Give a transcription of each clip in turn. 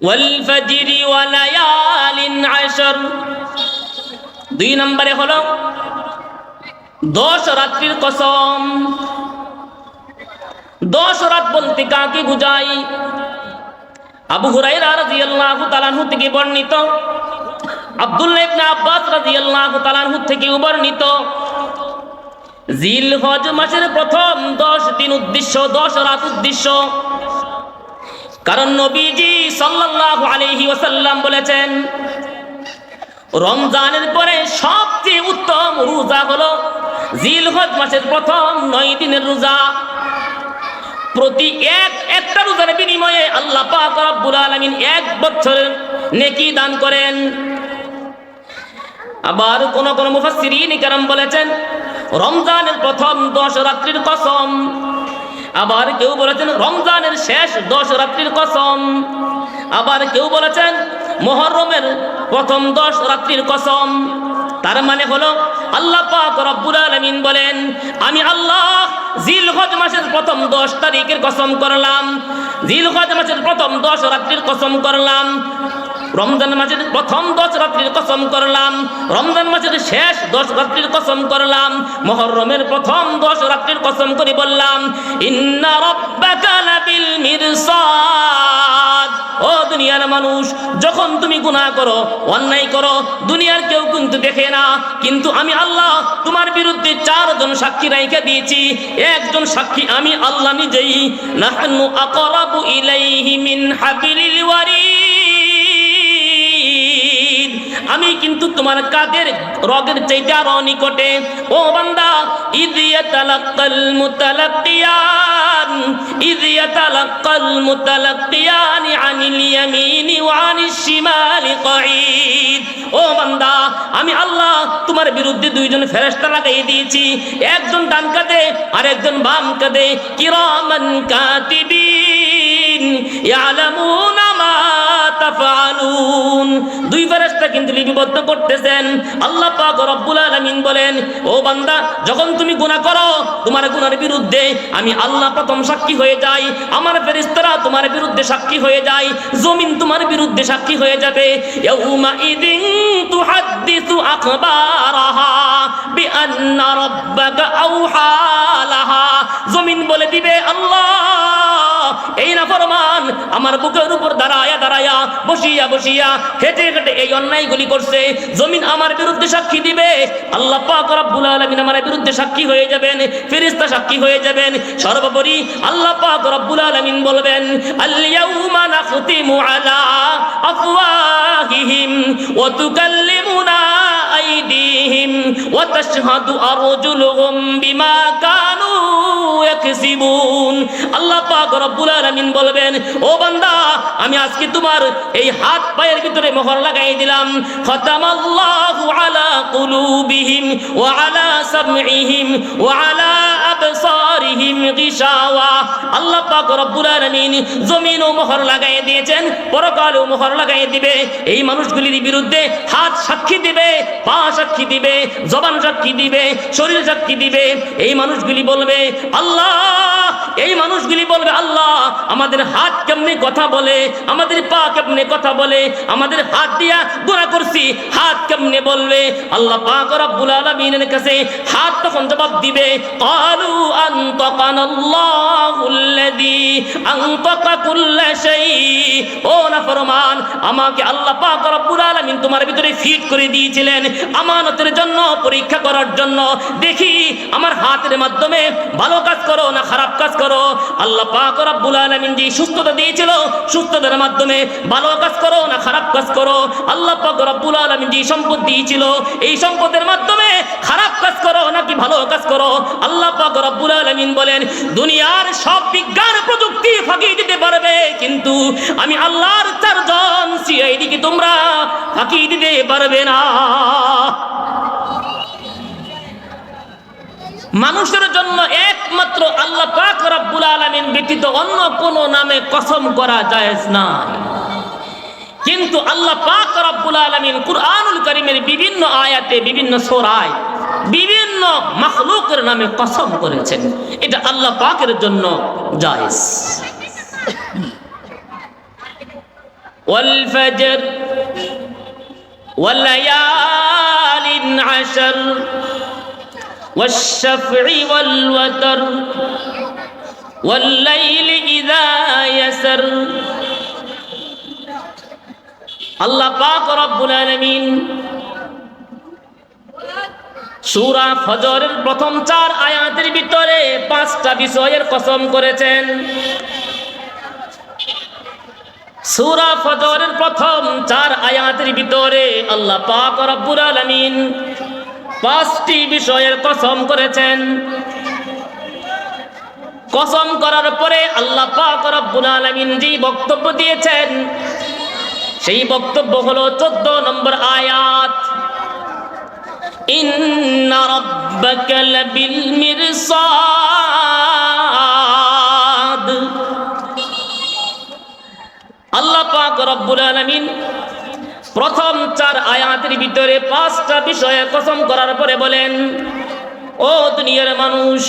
ওয়াল ফাজরি ওয়া লায়ালিন আশর। 2 নম্বরে হলো 10 রাত্রির কসম। 10 রাত বলতে কাকে বুঝায়? আবু হুরায়রা রাদিয়াল্লাহু তাআলা আনহু থেকে বর্ণিত, আব্দুল্লাহ ইবনে আব্বাস রাদিয়াল্লাহু তাআলা আনহু থেকে বর্ণিত, জিলহজ মাসের প্রথম 10 দিন উদ্দেশ্য, 10 রাত উদ্দেশ্য। কারণ নবীজি সাল্লাল্লাহু আলাইহি ওয়াসাল্লাম বলেছেন, রমজানের পরে সবচেয়ে উত্তম রোজা হলো জিলহজ মাসের প্রথম 9 দিনের রোজা। প্রতি একটা রোজার বিনিময়ে আল্লাহ পাক রব্বুল আলামিন 1 বছরের নেকি দান করেন। আবার কোন কোন মুফাসসিরিন কেরাম বলেছেন রমজানের প্রথম 10 রাত্রির কসম। আবার কেউ বলেছেন রমজানের শেষ 10 রাত্রির কসম। আবার কেউ বলেছেন মুহররমের প্রথম 10 রাত্রির কসম। তার মানে হলো আল্লাহ পাক রব্বুল আলামিন বলেন, আমি আল্লাহ জিলহজ মাসের প্রথম 10 তারিখের কসম করলাম, জিলহজ মাসের প্রথম 10 রাত্রির কসম করলাম, রমজান মাসের প্রথম 10 রাত্রির কসম করলাম, রমজান মাসের শেষ 10 রাত্রির কসম করলাম, মুহররমের প্রথম 10 রাত্রির কসম করে বললাম, ইন্না রাব্বাকা লাবিল মিরসাদ। ও দুনিয়ার মানুষ, যখন তুমি গুনাহ করো, অন্যায় করো, দুনিয়ার কেউ কিন্তু দেখে না, কিন্তু আমি আল্লাহ তোমার বিরুদ্ধে 4 জন সাক্ষী রাইখা দিয়েছি। একজন সাক্ষী আমি আল্লাহ নিজেই। নাহনু আকরাবু ইলাইহি মিন হাবিলিল ওয়ারিদ। আমি কিন্তু তোমার কাদের রগের চাইতে আরো নিকটে। ও বান্দা, ইয ইয়াতালাক্কাল মুতালাক্কিয়ান, ইয ইয়াতালাক্কাল মুতালাক্কিয়ান আনিল ইয়ামিনি ওয়া আনিশ শিমালি কঈদ। ও বান্দা, আমি আল্লাহ তোমার বিরুদ্ধে 2 জন ফেরেশতা লাগাই দিয়েছি, একজন ডান কাঁধে আর একজন বাম কাঁধে। কিরামান কাতিবিন ইয়ালামুনা মা তাফআলুন। 2 ফেরেশতা কিন্তু লিপিবদ্ধ করতেছেন। আল্লাহ পাক রব্বুল আলামিন বলেন, ও বান্দা, যখন তুমি গুনাহ করো, তোমার গুনার বিরুদ্ধে আমি আল্লাহ প্রথম সাক্ষী হয়ে যাই, আমার ফেরেশতারা তোমার বিরুদ্ধে সাক্ষী হয়ে যায়, জমিন তোমার বিরুদ্ধে সাক্ষী হয়ে যাবে। ইয়াউমা ইদিন তুহাদ্দিসু আখবারাহা বিআন্না রাব্বাকা আওহা লাহা। জমিন বলে দিবে, আল্লাহ এই নাফরমান আমার বুকের উপর দাঁড়ায়া দাঁড়ায়া, বসিয়া বসিয়া, হেঁটে হেঁটে এই অন্যায়গুলি করছে। জমিন আমার বিরুদ্ধে সাক্ষী দিবে, আল্লাহ পাক রব্বুল আলামিন আমার বিরুদ্ধে সাক্ষী হয়ে যাবেন, ফেরেশতা সাক্ষী হয়ে যাবেন। সর্বোপরি আল্লাহ পাক রব্বুল আলামিন বলবেন, আল ইয়াউমা নাখতিমু আলা আফওয়াহিহিম ওয়া তুকাল্লিমুনা আইদিহিম ওয়া তাশহাদু আরজুলুহুম বিমা কানু ইয়াকসিবুন। আল্লাহ পাক রব্বুল আলামিন বলবেন, ও বান্দা, আমি আজকে তোমার এই হাত পায়ের ভিতরে মোহর লাগাই দিলাম। খতামাল্লাহু আলা কুলুবিহিম ওয়া আলা সামঈহিম ওয়া আলা আবসারিহিম গিশাওয়া। আল্লাহ পাক রব্বুল আলামিন জমিনও মোহর লাগাই দিয়েছেন, পরকালেও মোহর লাগাই দিবে। এই মানুষগুলির বিরুদ্ধে হাত সাক্ষী দিবে, পা সাক্ষী দিবে, জবান সাক্ষী দিবে, শরীর সাক্ষী দিবে। এই মানুষগুলি বলবে, আল্লাহ, এই মানুষগুলি বলবে, আল্লাহ আমাদের হাত কেমনে কথা বলে, আমাদের পা কেমনে কথা বলে, আমাদের হাত দিয়া গুনাহ করছি, হাত কেমনে বলবে? আল্লাহ পাক রব্বুল আলামিনের কাছে হাত তখন জবাব দিবে, ক্বালু আনতাকানাল্লাহুল্লাযী আনতাকা কুল্লা শাই। ও নাফরমান, আমাকে আল্লাহ পাক রব্বুল আলামিন তোমার ভিতরে ফিট করে দিয়েছিলেন আমানতের জন্য, পরীক্ষা করার জন্য। দেখি আমার হাতের মাধ্যমে ভালো কাজ করো না খারাপ কাজ করো। আল্লাহ পাক রব্বুল আলামিন যে সুস্থতা দিয়েছিল, সুস্থতার মাধ্যমে ভালো কাজ করো না খারাপ কাজ করো। আল্লাহ পাক রব্বুল আলামিন যে সম্পদ দিয়েছিল, এই সম্পদের মাধ্যমে খারাপ কাজ করো নাকি ভালো কাজ করো। আল্লাহ পাক রব্বুল আলামিন বলেন, দুনিয়ার সব বিজ্ঞান প্রযুক্তি ফাঁকি দিতে পারবে, কিন্তু আমি আল্লাহর 4 জন সিআইডিকে তোমরা ফাঁকি দিতে পারবে না। মানুষের জন্য একমাত্র আল্লাহ পাক রব্বুল আলামিন ব্যতীত অন্য কোন নামে কসম করা জায়েজ নাই। কিন্তু আল্লাহ পাক রব্বুল আলামিন কুরআনুল কারীমের বিভিন্ন আয়াতে, বিভিন্ন সূরায় বিভিন্ন মাখলুকের নামে কসম করেছেন, এটা আল্লাহ পাকের জন্য জায়েজ। ওয়াল ফাজর ওয়াল লায়ালিন আশর ওয়াশ শাফঈ ওয়াল ওয়াতর ওয়াল লাইলি ইযা ইয়াসর। আল্লাহ পাক রব্বুল আলামিন সূরা ফজরের প্রথম 4 আয়াতের ভিতরে 5টা বিষয়ের কসম করেছেন। সূরা ফজরের প্রথম 4 আয়াতের ভিতরে আল্লাহ পাক রব্বুল আলামিন 5টি বিষয়ের কসম করেছেন। কসম করার পরে আল্লাহ পাক রব্বুল আলামিন যে বক্তব্য দিয়েছেন সেই বক্তব্য হলো 14 নম্বর আয়াত, ইন্না রাব্বাকা লাবিল মিরসাদ। আল্লাহ পাক রব্বুল আলামিন প্রথম 4 আয়াতের ভিতরে 5টা বিষয়ে কসম করার পরে বলেন, ও দুনিয়ার মানুষ,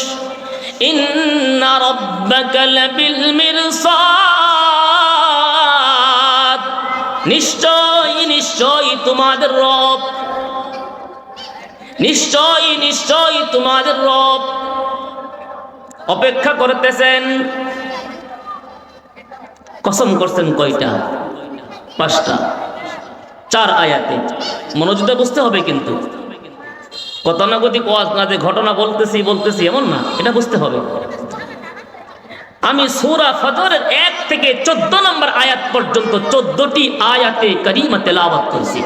ইন্না রাব্বাকা লাবিল মিরসাদ, নিশ্চয়ই নিশ্চয়ই তোমাদের রব, নিশ্চয়ই নিশ্চয়ই তোমাদের রব অপেক্ষা করতেছেন। কসম করছেন কয়টা? 5টা, 4 আয়াতে। মনোযোগ বুঝতে হবে কিন্তু, গতানুগতিক ওয়াজ না যে ঘটনা বলতেছি এমন না, এটা বুঝতে হবে। আমি সূরা ফজরের 1 থেকে 14 নম্বর আয়াত পর্যন্ত 14টি আয়াতে কারিমা তেলাওয়াত করেছি।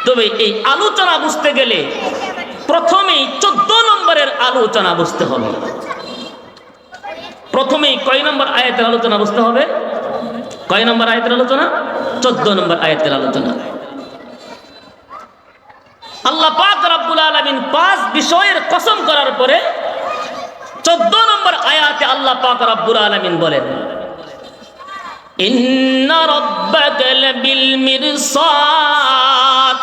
তবে এই আলোচনা বুঝতে গেলে প্রথমেই 14 নম্বরের আলোচনা বুঝতে হবে। প্রথমেই কয় নম্বর আয়াতের আলোচনা বুঝতে হবে? কয় নম্বর আয়াতের আলোচনা? 14 নম্বর আয়াতের আলোচনা। আল্লাহ পাক রব্বুল আলামিন 5 বিষয়ের কসম করার পরে 14 নম্বর আয়াতে আল্লাহ পাক রব্বুল আলামিন বলেন, ইন্না রাব্বাকা লাবিল মিরসাদ,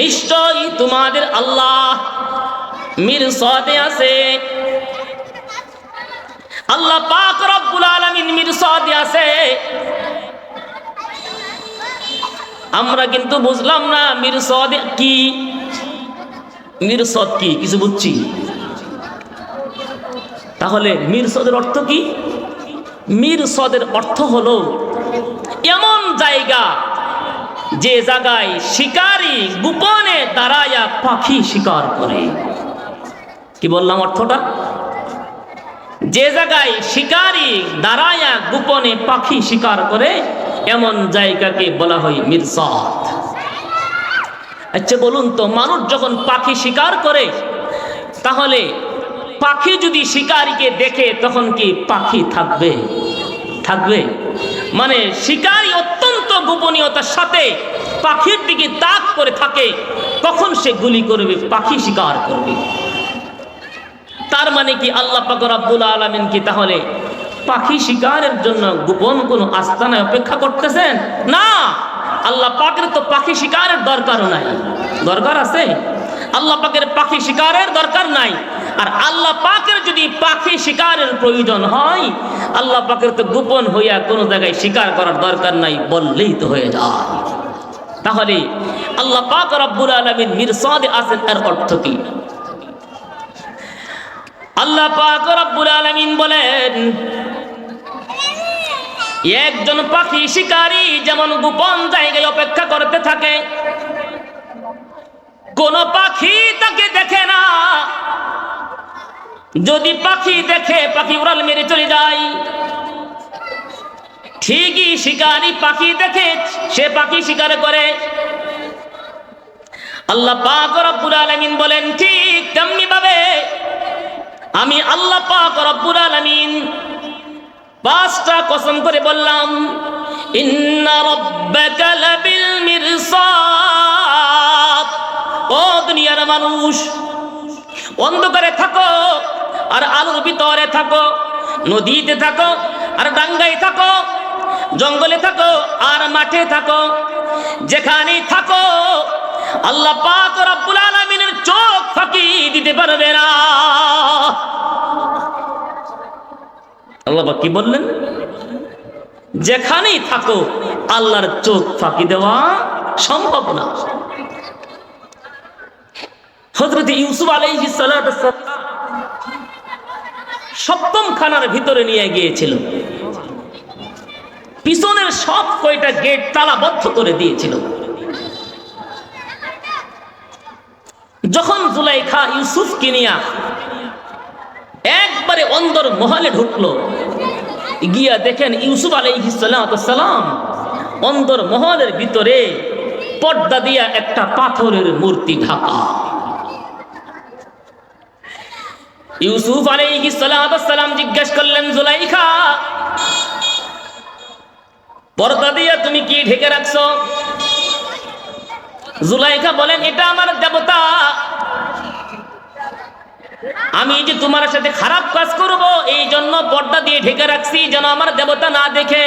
নিশ্চয়ই তোমাদের আল্লাহ মিরসাদে আছে। আল্লাহ পাক রব্বুল আলামিন মিরসাদে আছে। আমরা কিন্তু বুঝলাম না মিরসাদ কি, মিরসাদ কি কিছু বুঝছি? তাহলে মিরসাদের অর্থ কি? মিরসাদের অর্থ হলো এমন জায়গা যে জায়গায় শিকারী গোপনে দাঁড়ায়া পাখি শিকার করে। কি বললাম অর্থটা? যে জায়গায় শিকারী দাঁড়ায়া গোপনে পাখি শিকার করে এমন জায়গাকে বলা হয় মিরসাদ। আচ্ছা বলুন তো, মানুষ যখন পাখি শিকার করে তাহলে পাখি যদি শিকারীকে দেখে তখন কি পাখি থাকবে? থাকবে? মানে শিকারী অত্যন্ত গোপনীয়তার সাথে পাখির দিকে তাক করে থাকে, কখন সে গুলি করবে, পাখি শিকার করবে। তার মানে কি আল্লাহ পাক রব্বুল আলামিন কি তাহলে পাখি শিকারের জন্য গোপন কোনো আস্তানায় অপেক্ষা করতেছেন? না, আল্লাহ পাকের তো পাখি শিকারের দরকারও নাই। দরকার আছে? আল্লাহ পাকের পাখি শিকারের দরকার নাই। আর আল্লাহ পাকের যদি পাখি শিকারের প্রয়োজন হয়, আল্লাহ পাকের তো গোপন হইয়া কোনো জায়গায় শিকার করার দরকার নাই, বললেই তো হয়ে যায়। তাহলে আল্লাহ পাক রব্বুল আলামিন মিরসাদে আছেন, এর অর্থ কি? আল্লাহ পাক রব্বুল আলামিন বলেন, একজন পাখি শিকারী যেমন গোপন জায়গায় অপেক্ষা করতে থাকে, কোন পাখি তাকে দেখে না। যদি পাখি দেখে পাখি উড়াল মেরে চলে যায়। ঠিকই শিকারী পাখি দেখে সে পাখি শিকার করে। আল্লাহ পাক রব্বুল আলামিন বলেন, ঠিক তেমনি ভাবে আমি আল্লাহ পাক রব্বুল আলামিন 5টা কসম করে বললাম, ইন্না রাব্বাকা লাবিল মিরসাদ। ও দুনিয়ার মানুষ, অন্ধকারে থাকো আর আলোর ভিতরে থাকো, নদীতে থাকো আর ডাঙ্গায় থাকো, জঙ্গলে থাকো আর মাঠে থাকো, যেখানেই থাকো আল্লাহ পাক রব্বুল আলামিনের চোখ ফাঁকি দিতে পারবে না। আল্লাহ পাক কি বললেন? যেখানেই থাকো আল্লাহর চোখ ফাঁকি দেওয়া সম্ভব না। হযরত ইউসুফ আলাইহিস সালাতু সপ্তম খানার ভিতরে নিয়ে গিয়েছিল, পিছনের সব কয়টা গেট তালাবদ্ধ করে দিয়েছিল। যখন জুলাইখা ইউসুফকে নিয়ে একবারে অন্দর মহলে ঢুকলো, গিয়া দেখেন ইউসুফ আলাইহিস সালাম অন্দর মহলের ভিতরে পর্দা দিয়া একটা পাথরের মূর্তি ঢাকা। ইউসুফ আলাইহিস সালাম জিজ্ঞেস করলেন, জুলাইখা, পর্দা দিয়া তুমি কি ঢেকে রাখছো? জুলাইখা বলেন, এটা আমার দেবতা, আমি যে তোমার সাথে খারাপ কাজ করব এই জন্য পর্দা দিয়ে ঢেকে রাখছি, যেন আমার দেবতা না দেখে।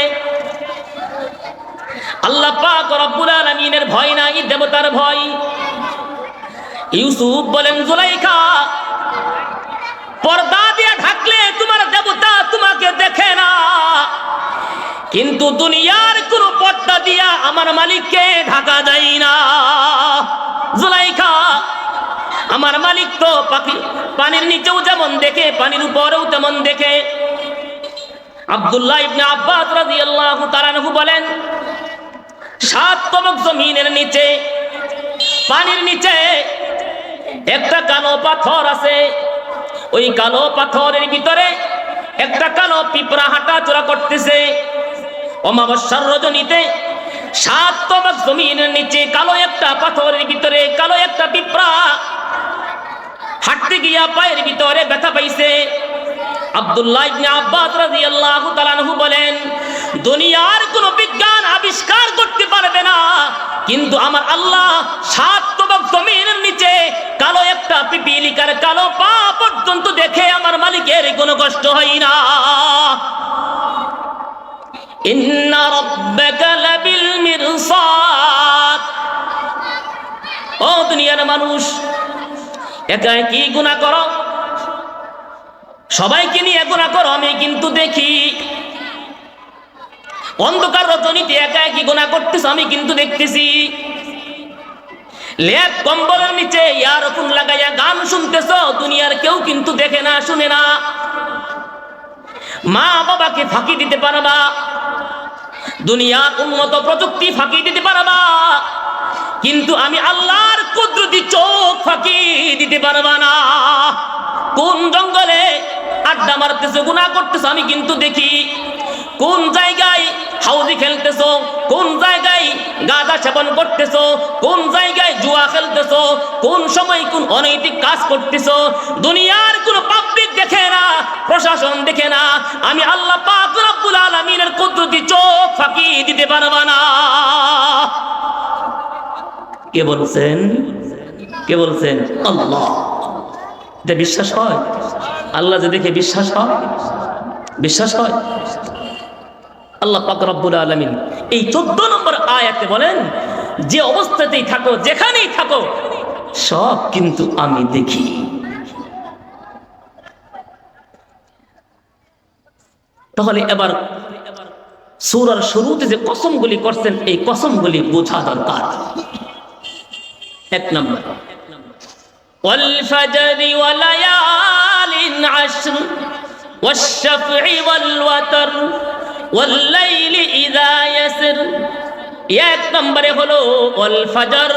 আল্লাহ পাক রব্বুল আলামিনের ভয় নাই, দেবতার ভয়। ইউসুফ বলেন, জুলাইখা, পর্দা দিয়ে ঢাকলে তোমার দেবতা তোমাকে দেখে না, কিন্তু দুনিয়ার কোনো পর্দা দিয়া আমার মালিককে ঢাকা যায় না। জুলাইখা, আমার মালিক তো পানির নিচেও যেমন দেখে, পানির উপরেও তেমন দেখে। আব্দুল্লাহ ইবনে আব্বাস রাদিয়াল্লাহু তাআলা আনহু বলেন, 7 তবক জমিনের নিচে, পানির নিচে একটা কালো পাথর আছে, ওই কালো পাথরের ভিতরে একটা কালো পিঁপড়া হাঁটাচলা করতেছে। অমাবস্যার রজনীতে 7 তবক জমিনের নিচে কালো একটা পাথরের ভিতরে কালো একটা পিঁপড়া হাঁটতে গিয়া পায়ের ভিতরে ব্যথা পাইছে। আব্দুল্লাহ ইবনে আব্বাস রাদিয়াল্লাহু তাআলা আনহু বলেন, দুনিয়ার কোনো বিজ্ঞান আবিষ্কার করতে পারবে না, কিন্তু আমার আল্লাহ 7 তবক জমিনের নিচে কালো একটা পিপীলিকার কালো পা পর্যন্ত দেখে আমার মালিকের কোনো কষ্ট হয় না। ইন্না রাব্বাকা লাবিল মিরসাদ। ও দুনিয়ার মানুষ, একা কি গুনাহ করো, সবাইকে নিয়ে গুনাহ করো, আমি কিন্তু দেখি। অন্ধকার রজনীতে একা কি গুনাহ করতেছ, আমি কিন্তু দেখতেছি। লেপ কম্বলের নিচে ইয়ারফোন লাগাইয়া গান শুনতেছ, দুনিয়ার কেউ কিন্তু দেখে না, শুনে না। মা বাবাকে ফাঁকি দিতে পারবা, দুনিয়ার উন্নত প্রযুক্তি ফাঁকি দিতে পারবা, কিন্তু আমি আল্লাহর কুদরতি চোখ ফাঁকি দিতে পারবা না। কোন জঙ্গলে আড্ডা মারতেছো, গুনাহ করতেছো, আমি কিন্তু দেখি। কোন জায়গায় হাউজি খেলতেছো, কোন জায়গায় গাঁজা সেবন করতেছো, কোন জায়গায় জুয়া খেলতেছো, কোন সময় কোন অনৈতিক কাজ করতেছো, দুনিয়ার কোন পাবলিক দেখে না, প্রশাসন দেখে না, আমি আল্লাহ পাক রব্বুল আলামিনের কুদরতি চোখ ফাঁকি দিতে পারবা না। কে বলছেন? কে বলছেন? আল্লাহ। এটা বিশ্বাস হয়? আল্লাহ যে দেখে বিশ্বাস হয়? বিশ্বাস হয়? আল্লাহ পাক রব্বুল আলামিন এই 14 নম্বর আয়াতে বলেন, যে অবস্থাতেই থাকো, যেখানেই থাকো, সব কিন্তু আমি দেখি। তাহলে এবার সূরার শুরুতে যে কসমগুলি করছেন, এই কসমগুলি বোঝা দরকার। 1 নম্বর, ওয়াল ফাজরি ওয়া লায়ালিন আশর ওয়াশ শাফঈ ওয়াল ওয়াতর ওয়াল লাইলি ইযা ইয়াসর। 1 নম্বরে হলো ওয়াল ফাজর,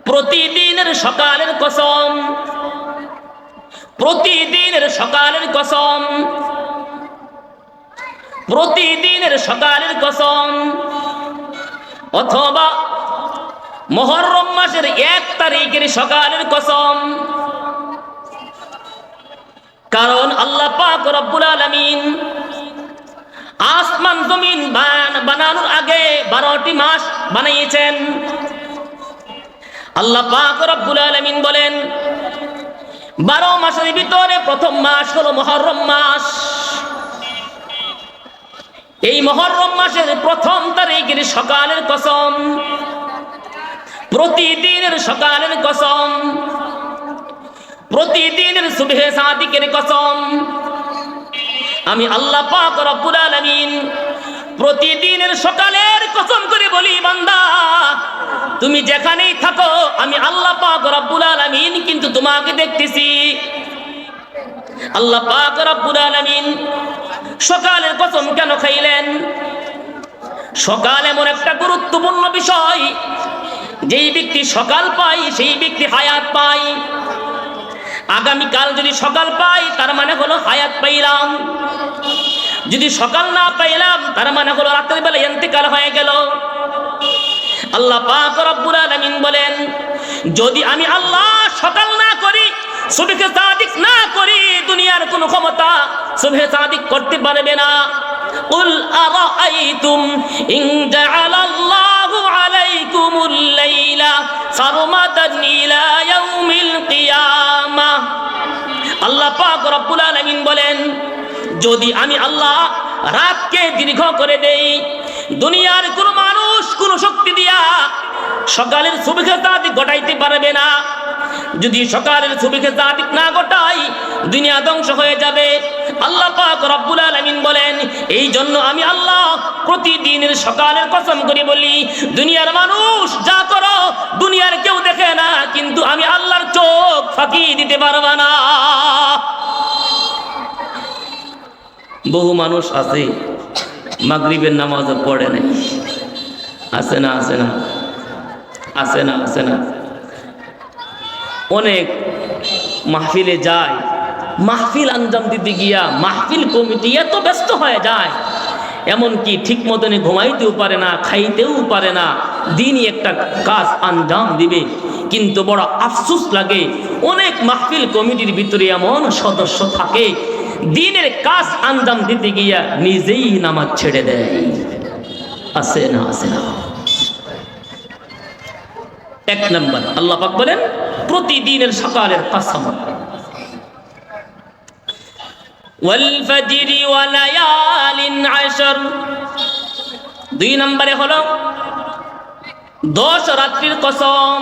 প্রতিদিনের সকালের কসম, প্রতিদিনের সকালের কসম, প্রতিদিনের সকালের কসম। অথবা মুহররম মাসের 1 তারিখের সকালের কসম, কারণ আল্লাহ পাক রব্বুল আলামিন আসমান জমিন বানানোর আগে 12টি মাস বানিয়েছেন। আল্লাহ পাক রব্বুল আলামিন বলেন, 12 মাসের ভিতরে প্রথম মাস হলো মুহররম মাস। এই মুহররম মাসের প্রথম তারিখের সকালের কসম, প্রতিদিনের সকালের কসম, প্রতিদিনের সুবহে সাদিকের কসম, আমি আল্লাহ পাক রব্বুল আলামিন প্রতিদিনের সকালের কসম করে বলি বান্দা, তুমি যেখানেই থাকো আমি আল্লাহ পাক রব্বুল আলামিন কিন্তু তোমাকে দেখতেছি। আল্লাহ পাক রব্বুল আলামিন সকালের কসম কেন খাইলেন? সকাল এমন একটা গুরুত্বপূর্ণ বিষয়, যেই ব্যক্তি সকাল পায় সেই ব্যক্তি হায়াত পায়। আগামীকাল যদি সকাল পাই তার মানে হলো হায়াত পাইলাম, যদি সকাল না পাইলাম তার মানে হলো রাতের বেলা ইন্তেকাল হয়ে গেল। আল্লাহ পাক রব্বুল আলামিন বলেন, যদি আমি আল্লাহ সকাল না করি, সুবহে সাদিক না করি, দুনিয়ার কোনো ক্ষমতা সুবহে সাদিক করতে পারবে না। কুল আরাআইতুম ইন জাআলাল্লাহু আলাইকুমুল লাইলা সারমাদান ইলা ইয়াউমিল কিয়ামাহ। আল্লাহ পাক রব্বুল আলামিন বলেন, যদি আমি আল্লাহ রাতকে দীর্ঘ করে দেই, দুনিয়ার কোনো মানুষ কোনো শক্তি দিয়া সকালের সুবহে সাদিক ঘটাইতে পারবে না। যদি সকালের সুবহে সাদিক না ঘটাই, দুনিয়া ধ্বংস হয়ে যাবে। আল্লাহ পাক রব্বুল আলামিন বলেন, এই জন্য আমি আল্লাহ প্রতিদিনের সকালের কসম করে বলি, দুনিয়ার মানুষ যা করো দুনিয়ার কেউ দেখে না, কিন্তু আমি আল্লাহর চোখ ফাঁকি দিতে পারবে না। বহু মানুষ আছে মাগরিবের নামাজও পড়ে নাই, আছে না? আছে না? আছে না? আছে না? অনেক মাহফিলে যায়, মাহফিল আঞ্জাম দিতে গিয়া মাহফিল কমিটি এত ব্যস্ত হয়ে যায়, এমনকি ঠিক মতনে ঘুমাইতেও পারে না, খাইতেও পারে না, দিনই একটা কাজ আঞ্জাম দিবে। কিন্তু বড় আফসোস লাগে, অনেক মাহফিল কমিটির ভিতরে এমন সদস্য থাকে দিনের কাজ আঞ্জাম দিতে গিয়া নিজেই নামাজ ছেড়ে দেয়। আছে না? আছে না? এক নম্বর আল্লাহ পাক বলেন প্রতিদিনের সকালের কসম, ওয়াল ফাজরি ওয়া লায়ালিন আশর। দুই নম্বরে হলো 10 রাত্রির কসম।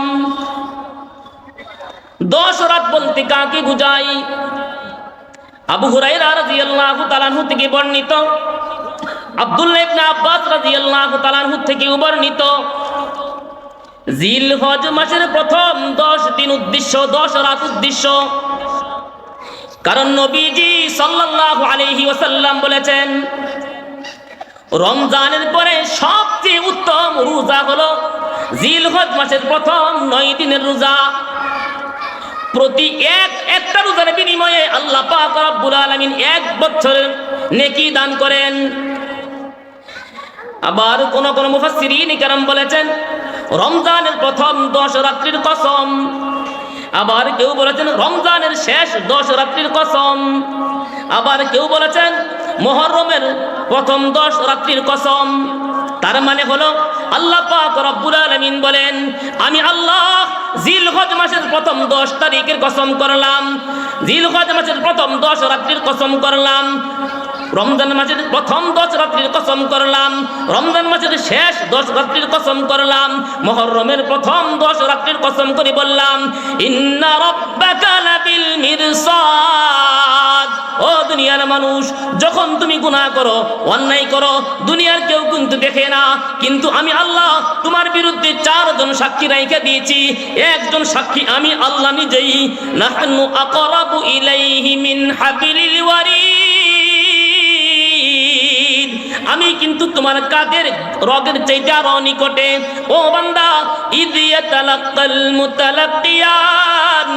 10 রাত বলতে কাকে বুঝায়? আবু হুরায়রা রাদিয়াল্লাহু তাআলা আনহু থেকে বর্ণিত, আব্দুল্লাহ ইবনে আব্বাস রাদিয়াল্লাহু তাআলা আনহু থেকে বর্ণিত, জিলহজ মাসের প্রথম 10 দিন উদ্দেশ্য, 10 রাত উদ্দেশ্য। কারণ নবীজি সাল্লাল্লাহু আলাইহি ওয়াসাল্লাম বলেছেন, রমজানের পরে সবচেয়ে উত্তম রোজা হলো জিলহজ মাসের প্রথম 9 দিনের রোজা। প্রতি একটা রোজার বিনিময়ে আল্লাহ পাক রব্বুল আলামিন 1 বছরের নেকি দান করেন। আবার কোন মুফাসসিরিন কেরাম বলেছেন রমজানের প্রথম 10 রাত্রির কসম, আবার কেউ বলেছেন রমজানের শেষ 10 রাত্রির কসম, আবার কেউ বলেছেন মুহররমের প্রথম 10 রাত্রির কসম। তার মানে হলো আল্লাহ পাক রব্বুল আলামিন বলেন, আমি আল্লাহ জিলহজ মাসের প্রথম 10 তারিখের কসম করলাম, জিলহজ মাসের প্রথম 10 রাত্রির কসম করলাম, রমজান মাসের প্রথম 10 রাত্রির কসম করলাম, রমজান মাসের শেষ 10 রাত্রির কসম করলাম, মুহররমের প্রথম 10 রাত্রির কসম করে বললাম, ইন্না রাব্বাকা লাবিল মিরসাদ। ও দুনিয়ার মানুষ, যখন তুমি গুনাহ করো, অন্যায় করো, দুনিয়ার কেউ কিন্তু দেখে না, কিন্তু আমি আল্লাহ তোমার বিরুদ্ধে 4 জন সাক্ষী রাইখা দিয়েছি। একজন সাক্ষী আমি আল্লাহ নিজেই, নাহনু আকরাবু ইলাইহি মিন হাবিলিল ওয়ারিদ। আমি কিন্তু তোমার কাদের রগের চাইতে আরো নিকটে। ও বান্দা, ইয ইয়াতালাক্কাল মুতালাক্কিয়ান,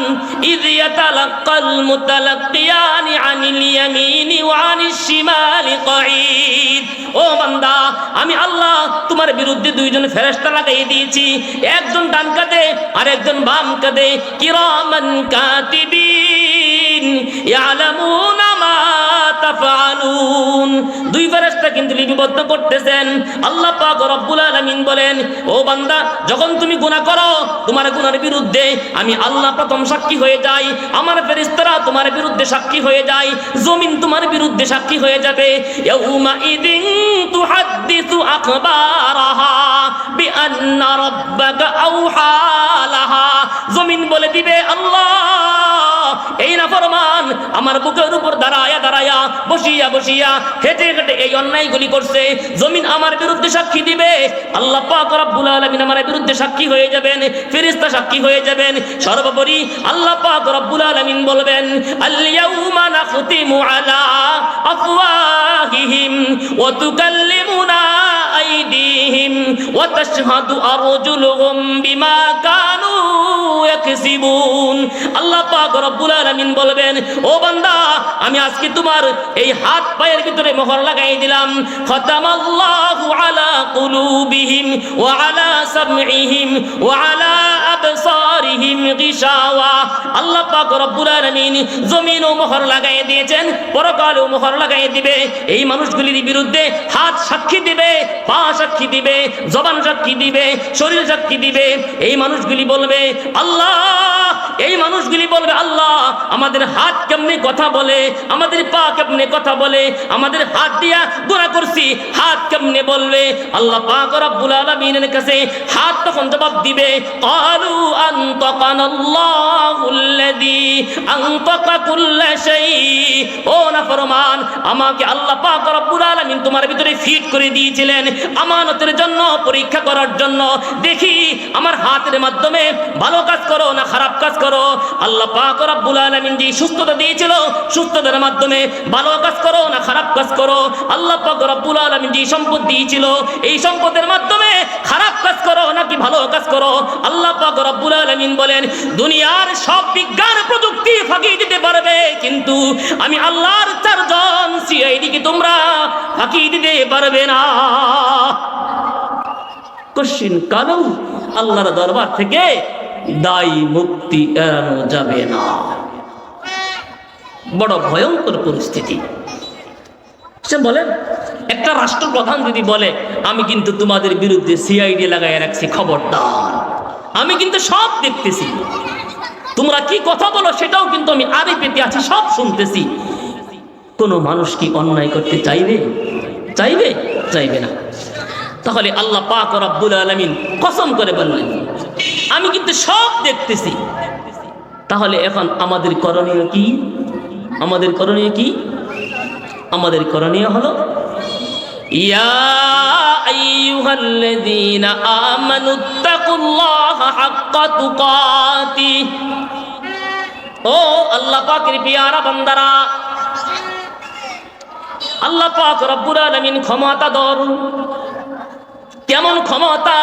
ইয ইয়াতালাক্কাল মুতালাক্কিয়ান আনিল ইয়ামিনি ওয়া আনিশ শিমালি কঈদ। ও বান্দা, আমি আল্লাহ তোমার বিরুদ্ধে 2 জন ফেরেশতা লাগাই দিয়েছি, একজন ডান কাঁধে আর একজন বাম কাঁধে। কিরামান কাতিবিন ইয়ালামুনা মা তাফআলুন। 2 ফেরেশতা কিন্তু লিপিবদ্ধ করতেছেন। আল্লাহ পাক রব্বুল আলামিন বলেন, ও বান্দা, যখন তুমি গুনাহ করো, তোমার গুনার বিরুদ্ধে আমি আল্লাহ প্রথম সাক্ষী হয়ে যাই, আমার ফেরেশতারা তোমার বিরুদ্ধে সাক্ষী হয়ে যায়, জমিন তোমার বিরুদ্ধে সাক্ষী হয়ে যাবে। ইয়াউমা ইদিন তুহাদ্দিসু আখবারাহা বিআন্না রাব্বাকা আওহা লাহা। জমিন বলে দিবে, আল্লাহ এই নাফরমান আমার বুকের উপর দাঁড়ায়া দাঁড়ায়া বসিয়া বসিয়া হেঁটে হেঁটে এই অন্যায়গুলি করছে। জমিন আমার বিরুদ্ধে সাক্ষী দিবে, আল্লাহ পাক রব্বুল আলামিন আমার বিরুদ্ধে সাক্ষী হয়ে যাবেন, ফেরেশতা সাক্ষী হয়ে যাবেন। সর্বোপরি আল্লাহ পাক রব্বুল আলামিন বলবেন, আল ইয়াউমা নাখতিমু আলা আফওয়াহিহিম ওয়া তুকাল্লিমুনা আইদিহিম ওয়া তাশহাদু আরজুলুহুম বিমা কানু ইয়াকসিবুন। আল্লাহ পাক রব্বুল আলামিন বলবেন, ও বান্দা, আমি আজকে তোমার এই হাত পায়ের ভিতরে মোহর লাগাই দিলাম। খতামাল্লাহু আলা কুলুবিহিম ওয়া আলা সামঈহিম ওয়া আলা আবসারিহিম গিশাওয়া। আল্লাহ পাক রব্বুল আলামিন জমিনও মোহর লাগাই দিয়েছেন, পরকালেও মোহর লাগাই দিবে। এই মানুষগুলির বিরুদ্ধে হাত সাক্ষী দিবে, পা সাক্ষী দিবে, জবান সাক্ষী দিবে, শরীর সাক্ষী দিবে। এই মানুষগুলি বলবে আল্লাহ, এই মানুষগুলি বলবে আল্লাহ, আমাদের হাত কেমনে কথা বলে, আমাদের পা কেমনে কথা বলে, আমাদের হাত দিয়া গুনাহ করছি, হাত কেমনে বলবে। আল্লাহ পাক রব্বুল আলামিনের কাছে হাত তখন জবাব দিবে, ক্বালু আনতাকানাল্লাহুল্লাযী আনতাকা কুল্লা শাই। ও নাফরমান, আমাকে আল্লাহ পাক রব্বুল আলামিন তোমার ভিতরে ফিট করে দিয়েছিলেন আমানতের জন্য, পরীক্ষা করার জন্য। দেখি আমার হাতের মাধ্যমে ভালো কাজ করো না খারাপ কাজ করো। আল্লাহ পাক রব্বুল আলামিন যে সুস্থতা দিয়েছিল, সুস্থতার মাধ্যমে ভালো কাজ করো না খারাপ কাজ করো। আল্লাহ পাক রব্বুল আলামিন যে সম্পদ দিয়েছিল, এই সম্পদের মাধ্যমে খারাপ কাজ করো নাকি ভালো কাজ করো। আল্লাহ পাক রব্বুল আলামিন বলেন, দুনিয়ার সব বিজ্ঞান প্রযুক্তি ফাঁকি দিতে পারবে, কিন্তু আমি আল্লাহর চারজন সিআইডিকে তোমরা ফাঁকি দিতে পারবে না। কশিন কালো আল্লাহর দরবার থেকে দায়ী মুক্তি এড়ানো যাবে না। বড় ভয়ঙ্কর পরিস্থিতি। সে বলেন, একটা রাষ্ট্রপ্রধান যদি বলে আমি কিন্তু তোমাদের বিরুদ্ধে সিআইডি লাগাই রাখছি, খবরদার, আমি কিন্তু সব দেখতেছি, তোমরা কি কথা বলো সেটাও কিন্তু আমি আড়ি পেতে আছি, সব শুনতেছি। কোন মানুষ কি অন্যায় করতে চাইবে? চাইবে? চাইবে না। তাহলে আল্লাহ পাক রব্বুল আলামিন কসম করে বললেন, আমি কিন্তু সব দেখতেছি। তাহলে এখন আমাদের করণীয় কি? আমাদের করণীয় কি? আমাদের করণীয় হলো, ইয়া আইয়ুহাল্লাযীনা আমানুত্তাকুল্লাহা হাক্কা তুকাতিহ। ও আল্লাহ পাকের পিয়ারা বান্দারা, আল্লাহ পাক রব্বুল আলামিন ক্ষমতাধর। কেমন ক্ষমতা?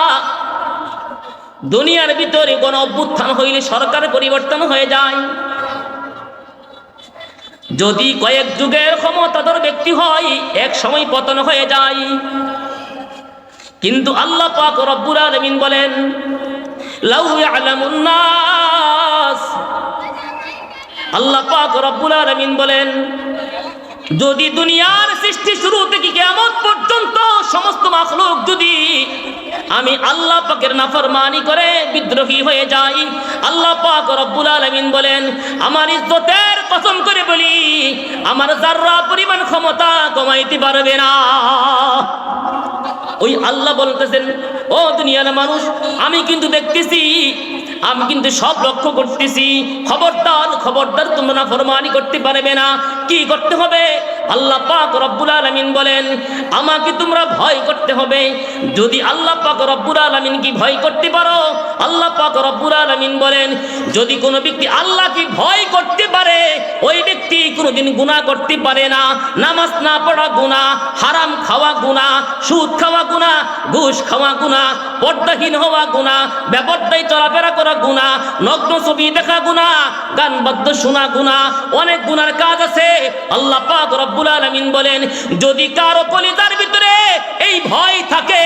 দুনিয়ার ভিতরে কোন অভ্যুত্থান হইলে সরকার পরিবর্তন হয়ে যায়। যদি কয়েক যুগের ক্ষমতাধর ব্যক্তি হয়, এক সময় পতন হয়ে যায়। কিন্তু আল্লাহ পাক রব্বুল আলামিন বলেন, লাউ ইয়ালামুন নাস। আল্লাহ পাক রব্বুল আলামিন বলেন, যদি দুনিয়ার সৃষ্টি শুরু থেকে কিয়ামত পর্যন্ত সমস্ত মাখলুক যদি আমি আল্লাহ পাকের নাফরমানি করে বিদ্রোহী হয়ে যাই, আল্লাহ পাক রব্বুল আলামিন বলেন, আমার ইজ্জতের কসম করে বলি, আমার যাররা পরিমাণ ক্ষমতা কমাইতে পারবে না। ওই আল্লাহ বলতেছেন, ও দুনিয়ার মানুষ, আমি কিন্তু দেখতেছি, আমি কিন্তু সব লক্ষ্য করতেছি, খবরদার খবরদার তোমরা নাফরমানি করতে পারবে না। কি করতে হবে? আল্লাহ পাক রব্বুল আলামিন বলেন, আমাকে তোমরা ভয় করতে হবে। যদি আল্লাহ পাক রব্বুল আলামিন কি ভয় করতে পারো, আল্লাহ পাক রব্বুল আলামিন বলেন, যদি কোনো ব্যক্তি আল্লাহকে ভয় করতে পারে, ওই ব্যক্তি কোনোদিন গুনাহ করতে পারে না। নামাজ না পড়া গুনাহ, হারাম খাওয়া গুনাহ, সুদ খাওয়া গুনাহ, ঘুষ খাওয়া গুনাহ, পর্দাহীন হওয়া গুনাহ, বেপরদায় চলাফেরা করা গুনাহ, নগ্ন ছবি দেখা গুনাহ, গান বাদ্য শোনা গুনাহ, অনেক গুনার কাজ আছে। আল্লাহ পাক রব্বুল আলামিন বলেন, যদি কারো কলিজার ভিতরে এই ভয় থাকে,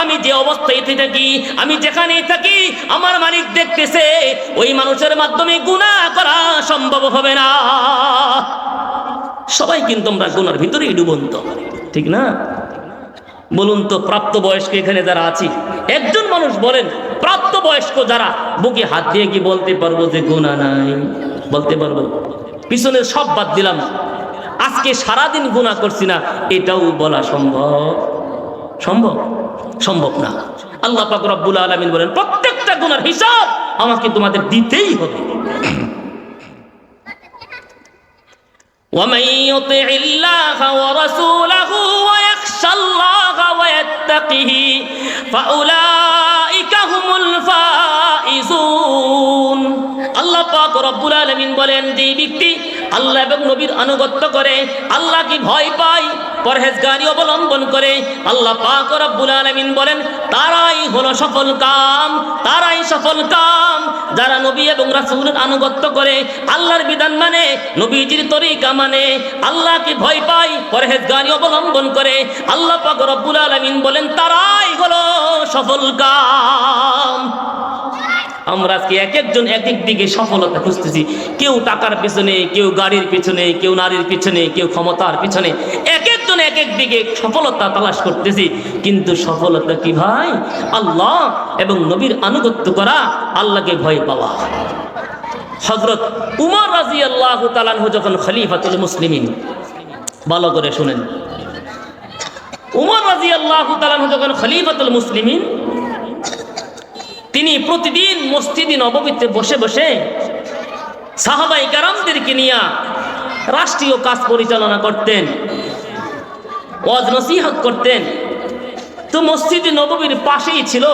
আমি যে অবস্থায় থাকি, আমি যেখানেই থাকি, আমার মালিক দেখতেছে, ওই মানুষের মাধ্যমে গুনাহ করা সম্ভব হবে না। সবাই কিন্তু আমরা গুনার ভিতরেই ডুবন্ত, ঠিক না? বলুন তো, প্রাপ্তবয়স্ক এখানে যারা আছি, একজন মানুষ বলেন, প্রাপ্তবয়স্ক যারা, বুকে হাত দিয়ে কি বলতে পারবো যে গুনাহ নাই? বলতে পারবো? পিছনের সব বাদ দিলাম, আজকে সারাদিন গুনাহ করছি না, এটাও বলা সম্ভব? সম্ভব? সম্ভব না। আল্লাহ পাক রব্বুল আলামিন বলেন, প্রত্যেকটা গুনার হিসাব আমাকে তোমাদের দিতেই হবে। ومن يطع الله ورسوله ويخشى الله ويتقه فأولئك هم الفائزون আল্লাহ পাক রব্বুল আলামিন বলেন, যে ব্যক্তি আল্লাহ এবং নবীর আনুগত্য করে, আল্লাহকে ভয় পায়, পরহেজগারি অবলম্বন করে, আল্লাহ পাক রব্বুল আলামিন বলেন তারাই হলো সফল কাম, তারাই সফল কাম। যারা নবী এবং রাসূলের আনুগত্য করে, আল্লাহর বিধান মানে, নবীজির তরিকা মানে, আল্লাহকে ভয় পায়, পরহেজগারি অবলম্বন করে, আল্লাহ পাক রব্বুল আলামিন বলেন তারাই হলো সফল কাম। আমরা আজকে এক একজন এক এক দিকে সফলতা খুঁজতেছি, কেউ টাকার পিছনে, কেউ গাড়ির পিছনে, কেউ নারীর পিছনে, কেউ ক্ষমতার পিছনে, এক একজন এক এক দিকে সফলতা তালাশ করতেছি। কিন্তু সফলতা কি ভাই? আল্লাহ এবং নবীর আনুগত্য করা, আল্লাহকে ভয় পাওয়া। হযরত উমর রাদিয়াল্লাহু তাআলা আনহু যখন খলিফাতুল মুসলিমিন, ভালো করে শুনেন, উমর রাদিয়াল্লাহু তাআলা আনহু যখন খলিফাতুল মুসলিমিন, তিনি প্রতিদিন মসজিদে নববীতে বসে বসে সাহাবায়ে কেরামদেরকে নিয়ে রাষ্ট্রীয় কাজ পরিচালনা করতেন, ওয়াজ নসিহত করতেন। তো মসজিদে নববীর পাশেই ছিল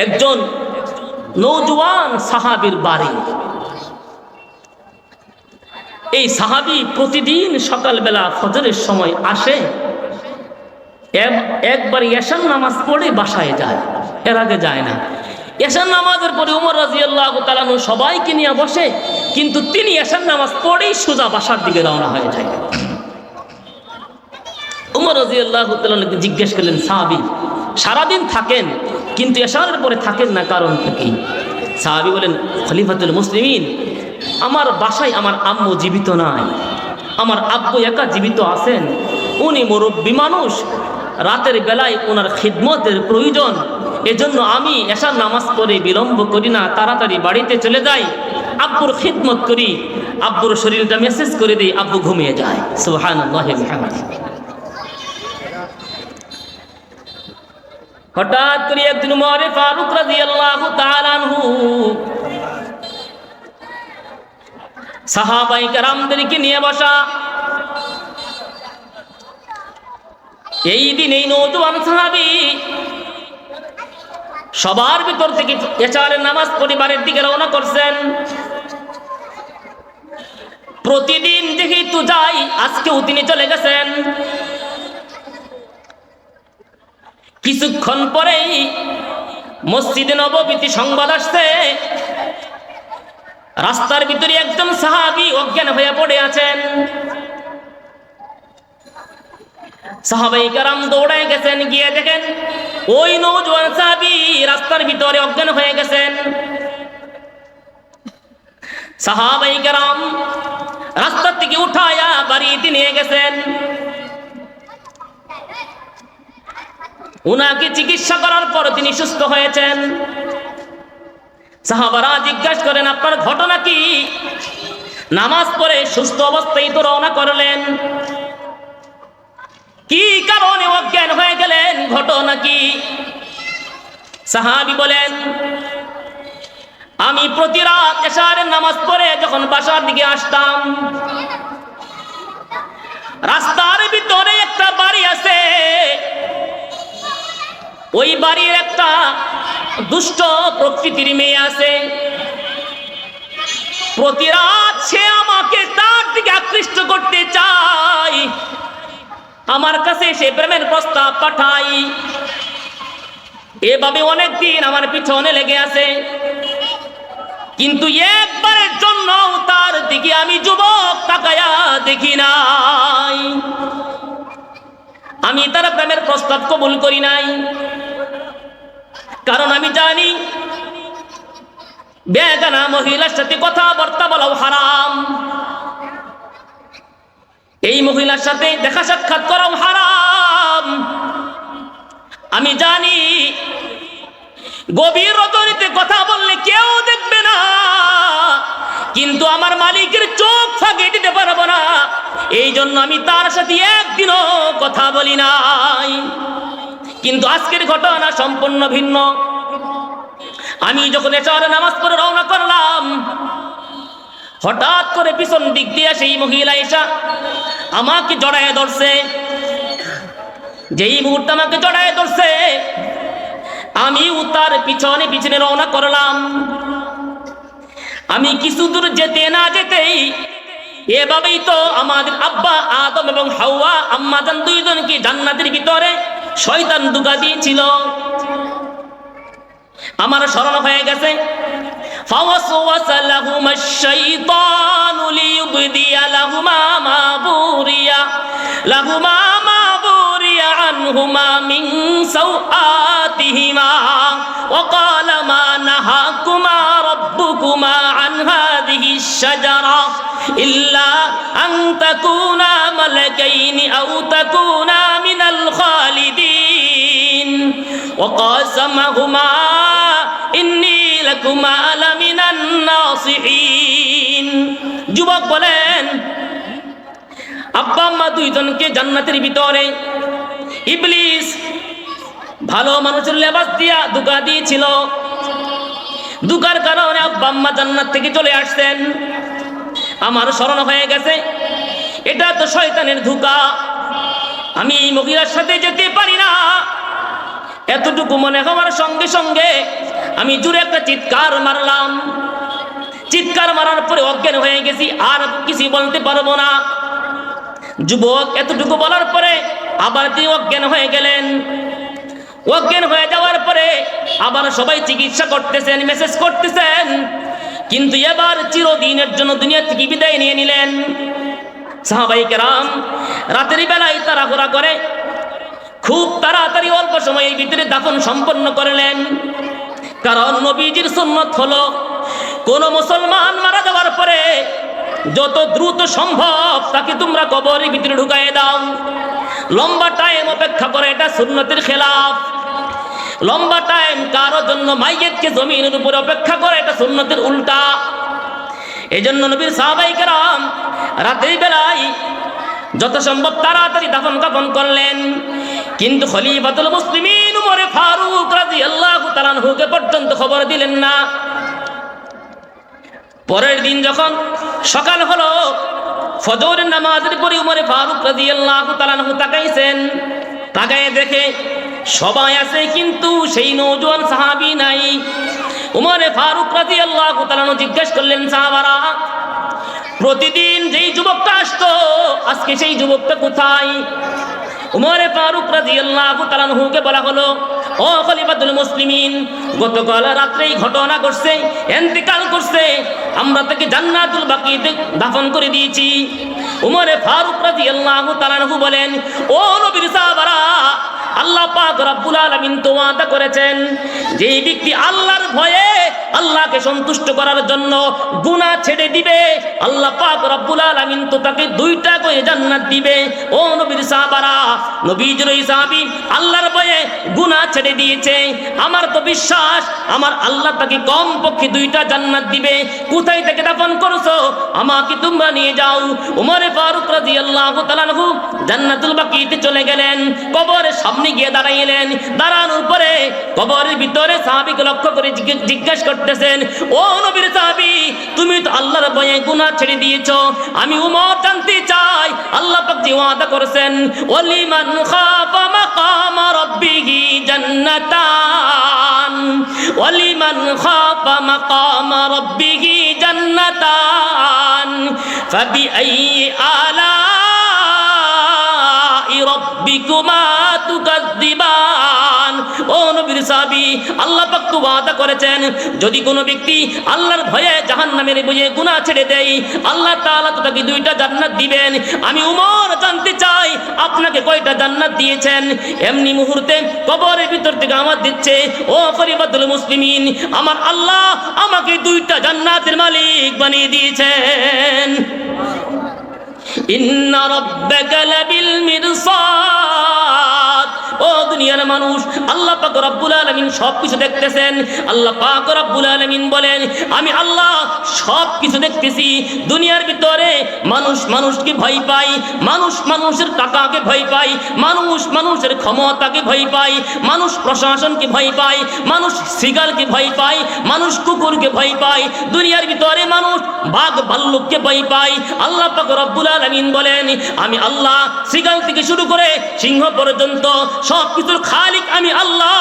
একজন নওজোয়ান সাহাবীর বাড়ি। এই সাহাবী প্রতিদিন সকালবেলা ফজরের সময় আসে, একবার এশার নামাজ পড়ে বাসায় যায়, এর আগে যায় না। এশার নামাজের পরে উমর রাদিয়াল্লাহু তাআলা আনহু সবাইকে নিয়ে বসে, কিন্তু তিনি এশার নামাজ পড়েই সোজা বাসার দিকে রওনা হয়ে যায়। উমর রাদিয়াল্লাহু তাআলা আনহুকে জিজ্ঞেস করলেন, সাহাবী সারাদিন থাকেন কিন্তু এশারের পরে থাকেন না, কারণটা কি? সাহাবী বলেন, খলিফাতুল মুসলিমিন, আমার বাসায় আমার আম্মু জীবিত নাই, আমার আব্বু একা জীবিত আছেন, উনি মুরব্বী মানুষ, রাতের বেলায় ওনার খিদমতের প্রয়োজন, এজন্য আমি এশার নামাজ পড়ে বিলম্ব করি না, তাড়াতাড়ি বাড়িতে চলে যাই, আব্বুর খিদমত করি, আব্বুর শরীরটা মেসেজ করে দিই, আব্বু ঘুমিয়ে যায়। সুবহানাল্লাহি ওয়া বিহামদিহি। হঠাৎ করে একদিন উমর ফারুক রাদিয়াল্লাহু তাআলা আনহু সাহাবায়ে কেরামদেরকে নিয়ে বসা। এই দিন এই নওজোয়ান সাহাবী সবার ভিতর থেকে এশারের নামাজ পরিবারের দিকে রওনা করছেন। প্রতিদিন যেহেতু যাই, আজকেও তিনি চলে গেছেন। কিছুক্ষণ পরেই মসজিদে নববীতে সংবাদ আসছে, রাস্তার ভিতরে একজন সাহাবী অজ্ঞান হয়ে পড়ে আছেন। সাহাবায়ে কেরাম দৌড়ায় গেছেন, গিয়ে দেখেন ওই নওজোয়ান সাহাবী রাস্তার ভিতরে অজ্ঞান হয়ে গেছেন। সাহাবায়ে কেরাম রাস্তা থেকে উঠায়া বাড়িতে নিয়ে গেছেন। উনাকে চিকিৎসা করার পর তিনি সুস্থ হয়েছেন। সাহাবারা জিজ্ঞাসা করেন, আপনার ঘটনা কি? নামাজ পড়ে সুস্থ অবস্থায় তো রওনা করলেন, কি কারণে অজ্ঞান হয়ে গেলেন, ঘটনা কি? সাহাবী বলেন, আমি প্রতি রাত এশারের নামাজ পড়ে যখন বাসার দিকে আসতাম, রাস্তার ভিতরে একটা বাড়ি আছে, ওই বাড়ির একটা দুষ্ট প্রকৃতির মেয়ে আছে। প্রতি রাত সে আমাকে তার দিকে আকৃষ্ট করতে চায়, আমার কাছে সে প্রেমের প্রস্তাব পাঠাই। এভাবে অনেকদিন আমার পিছনে লেগে আছে, কিন্তু একবারের জন্য তার দিকে আমি যুবক তাকায়া দেখি নাই, আমি তার প্রেমের প্রস্তাব কবুল করি নাই। কারণ আমি জানি বেগানা মহিলার সাথে কথাবার্তা বলাও হারাম, এই মহিলার সাথে দেখা সাক্ষাৎ করাও হারাম। আমি জানি গভীর রজনীতে কথা বললে কেউ দেখবে না, কিন্তু আমার মালিকের চোখ ফাঁকি দিতে পারবো না, এই জন্য আমি তার সাথে একদিনও কথা বলি নাই। কিন্তু আজকের ঘটনা সম্পূর্ণ ভিন্ন। আমি যখন এশারের নামাজ পড়ে রওনা করলাম, হঠাৎ করে পিছন দিক দিয়ে সেই মহিলা এসা আমাকে জড়ায় ধরছে। যেই মুহূর্তে আমাকে জড়ায় ধরছে, আমি তার পিছনে পিছনে রওনা করলাম। আমি কিছু দূর যেতে না যেতেই এভাবেই তো আমাদের আব্বা আদম এবং হাওয়া আম্মাজান দুইজনকে জান্নাতের ভিতরে শয়তান ধোঁকা দিয়েছিল। আমার স্মরণ হয়ে গেছে, فوسوس لهما الشيطان ليبدي لهما ما بوري عنهما من سوآتهما وقال ما نهاكما ربكما عن هذه الشجرة إلا أن تكونا ملكين أو تكونا من الخالدين وقاسمهما إني لكما لمن الناصحين। যুবক বলেন, আব্বা আম্মা দুইজনকে জান্নাতের ভিতরে ইবলিস ভালো মানুষের লেবাস দিয়া ধোঁকা দিয়েছিল। ধোঁকার কারণে আব্বা আম্মা জান্নাত থেকে চলে আসছেন। আমার স্মরণ হয়ে গেছে, এটা তো শয়তানের ধোঁকা, আমি এই মহিলার সাথে যেতে পারি না। এতটুকু মনে হওয়ার সঙ্গে সঙ্গে আমি জোরে একটা চিৎকার মারলাম। চিৎকার মারার পরে অজ্ঞান হয়ে গেছি, আর কিছু বলতে পারবো না। যুবক এতটুকু বলার পরে আবার তিনি অজ্ঞান হয়ে গেলেন। অজ্ঞান হয়ে যাওয়ার পরে আবার সবাই চিকিৎসা করতেছেন, মেসেজ করতেছেন, কিন্তু এবার চিরদিনের জন্য দুনিয়া থেকে বিদায় নিয়ে নিলেন। সাহাবায়ে কেরাম রাতের বেলায় তাড়াহুড়া করে খুব তাড়াতাড়ি অল্প সময়ের ভিতরে দাফন সম্পন্ন করলেন। কারণ নবীজির সুন্নত হলো কোন মুসলমান মারা যাওয়ার পরে যত দ্রুত সম্ভব তাকে তোমরা কবরের ভিতরে ঢুকাইয়ে দাও। লম্বা টাইম অপেক্ষা করে এটা সুন্নতের খেলাফ। লম্বা টাইম কারো জন্য মাইয়েতকে জমিনের উপরে অপেক্ষা করে এটা সুন্নতের উল্টা। এজন্য নবীর সাহাবায়ে কেরাম রাতের বেলায় যত সম্ভব তাড়াতাড়ি দাফন কাফন করলেন। কিন্তু খলিফাতুল মুসলিমিন উমরে ফারুক রাদিয়াল্লাহু তাআলা আনহুকে পর্যন্ত খবর দিলেন না। পরের দিন যখন সকাল হলো, ফজরের নামাজের পরে উমরে ফারুক রাদিয়াল্লাহু তাআলা আনহু তাকাইছেন। তাকায়ে দেখে সবাই আছে, কিন্তু সেই নওজোয়ান সাহাবী নাই। উমরে ফারুক রাদিয়াল্লাহু তাআলা আনহু জিজ্ঞেস করলেন, সাহাবারা, প্রতিদিন যেই যুবকটা আসতো আজকে সেই যুবকটা কোথায়? উমরে ফারুক রাদিয়াল্লাহু তাআলা আনহুকে বলা হলো, ও খলিফাতুল মুসলিমিন, গতকাল রাত্রেই ঘটনা ঘটছে, ইন্তেকাল করছে, আমরা তাকে জান্নাতুল বাকিতে দাফন করে দিয়েছি। উমরে ফারুক রাদিয়াল্লাহু তাআলা আনহু বলেন, ও নবীর সাহাবারা, আল্লাহ পাক রব্বুল আলামিন তো ওয়াদা করেছেন যে এই ব্যক্তি আল্লাহর ভয়ে আল্লাহকে সন্তুষ্ট করার জন্য গুনাহ ছেড়ে দিবে, আল্লাহ পাক রব্বুল আলামিন তো তাকে দুইটা করে জান্নাত দিবে। ও নবীর সাহাবারা, নবীজির ওই সাহাবী আল্লাহর ভয়ে গুনাহ ছেড়ে দিয়েছে, আমার তো বিশ্বাস আমার আল্লাহ তাকে কমপক্ষে দুইটা জান্নাত দিবে। কোথায় থেকে দাফন করছো? আমাকে তোমরা নিয়ে যাও। উমরে ফারুক রাদিয়াল্লাহু তাআলা আনহু জান্নাতুল বাকিতে চলে গেলেন। কবরের সামনে গিয়ে দাঁড়াইলেন। দাঁড়ানোর পরে কবরের ভিতরে সাহাবীকে লক্ষ্য করে জিজ্ঞেস করতেছেন, ও নবীর সাহাবী, তুমি তো আল্লাহর ভয়ে গুনাহ ছেড়ে দিয়েছো, আমি উমর জানতে চাই আল্লাহ পাক যে ওয়াদা করেছেন, ওয়ালিমান খাফা মাকামা রাব্বিহি জান্নাতান, ওয়ালিমান খাফা মাকামা রাব্বিহি জান্নাতান, ফাবিআইয়ি আলা'i রাব্বিকুমা তুকাদ্দিবান। ও নবীর সাহাবী, আল্লাহ পাক তো ওয়াদা করেছেন যদি কোনো ব্যক্তি আল্লাহর ভয়ে জাহান্নামের ভয়ে গুনাহ ছেড়ে দেয়, আল্লাহ তাআলা তো তাকে দুইটা জান্নাত দিবেন। আমি উমর জানতে চাই আপনাকে কয়টা জান্নাত দিয়েছেন? এমনি মুহূর্তে কবরের ভিতর থেকে আওয়াজ দিচ্ছে, ও খলিফাতুল মুসলিমিন, আমার আল্লাহ আমাকে দুইটা জান্নাতের মালিক বানিয়ে দিয়েছেন। ইন্না রাব্বাকা লাবিল মিরসাদ। ও দুনিয়ার মানুষ, আল্লাহ পাক রব্বুল আলামিন সবকিছু দেখতেছেন। আল্লাহ পাক রব্বুল আলামিন বলেন, আমি আল্লাহ সবকিছু দেখতেছি। দুনিয়ার ভিতরে মানুষ মানুষকে ভয় পায়, মানুষ মানুষের টাকাকে ভয় পায়, মানুষ মানুষের ক্ষমতাকে ভয় পায়, মানুষ প্রশাসনকে ভয় পায়, মানুষ শৃগালকে ভয় পায়, মানুষ কুকুরকে ভয় পায়, দুনিয়ার ভিতরে মানুষ বাঘ ভাল্লুককে ভয় পায়। আল্লাহ পাক রব্বুল আলামিন বলেন, আমি আল্লাহ শৃগাল থেকে শুরু করে সিংহ পর্যন্ত সবকিছুর খালিক আমি আল্লাহ,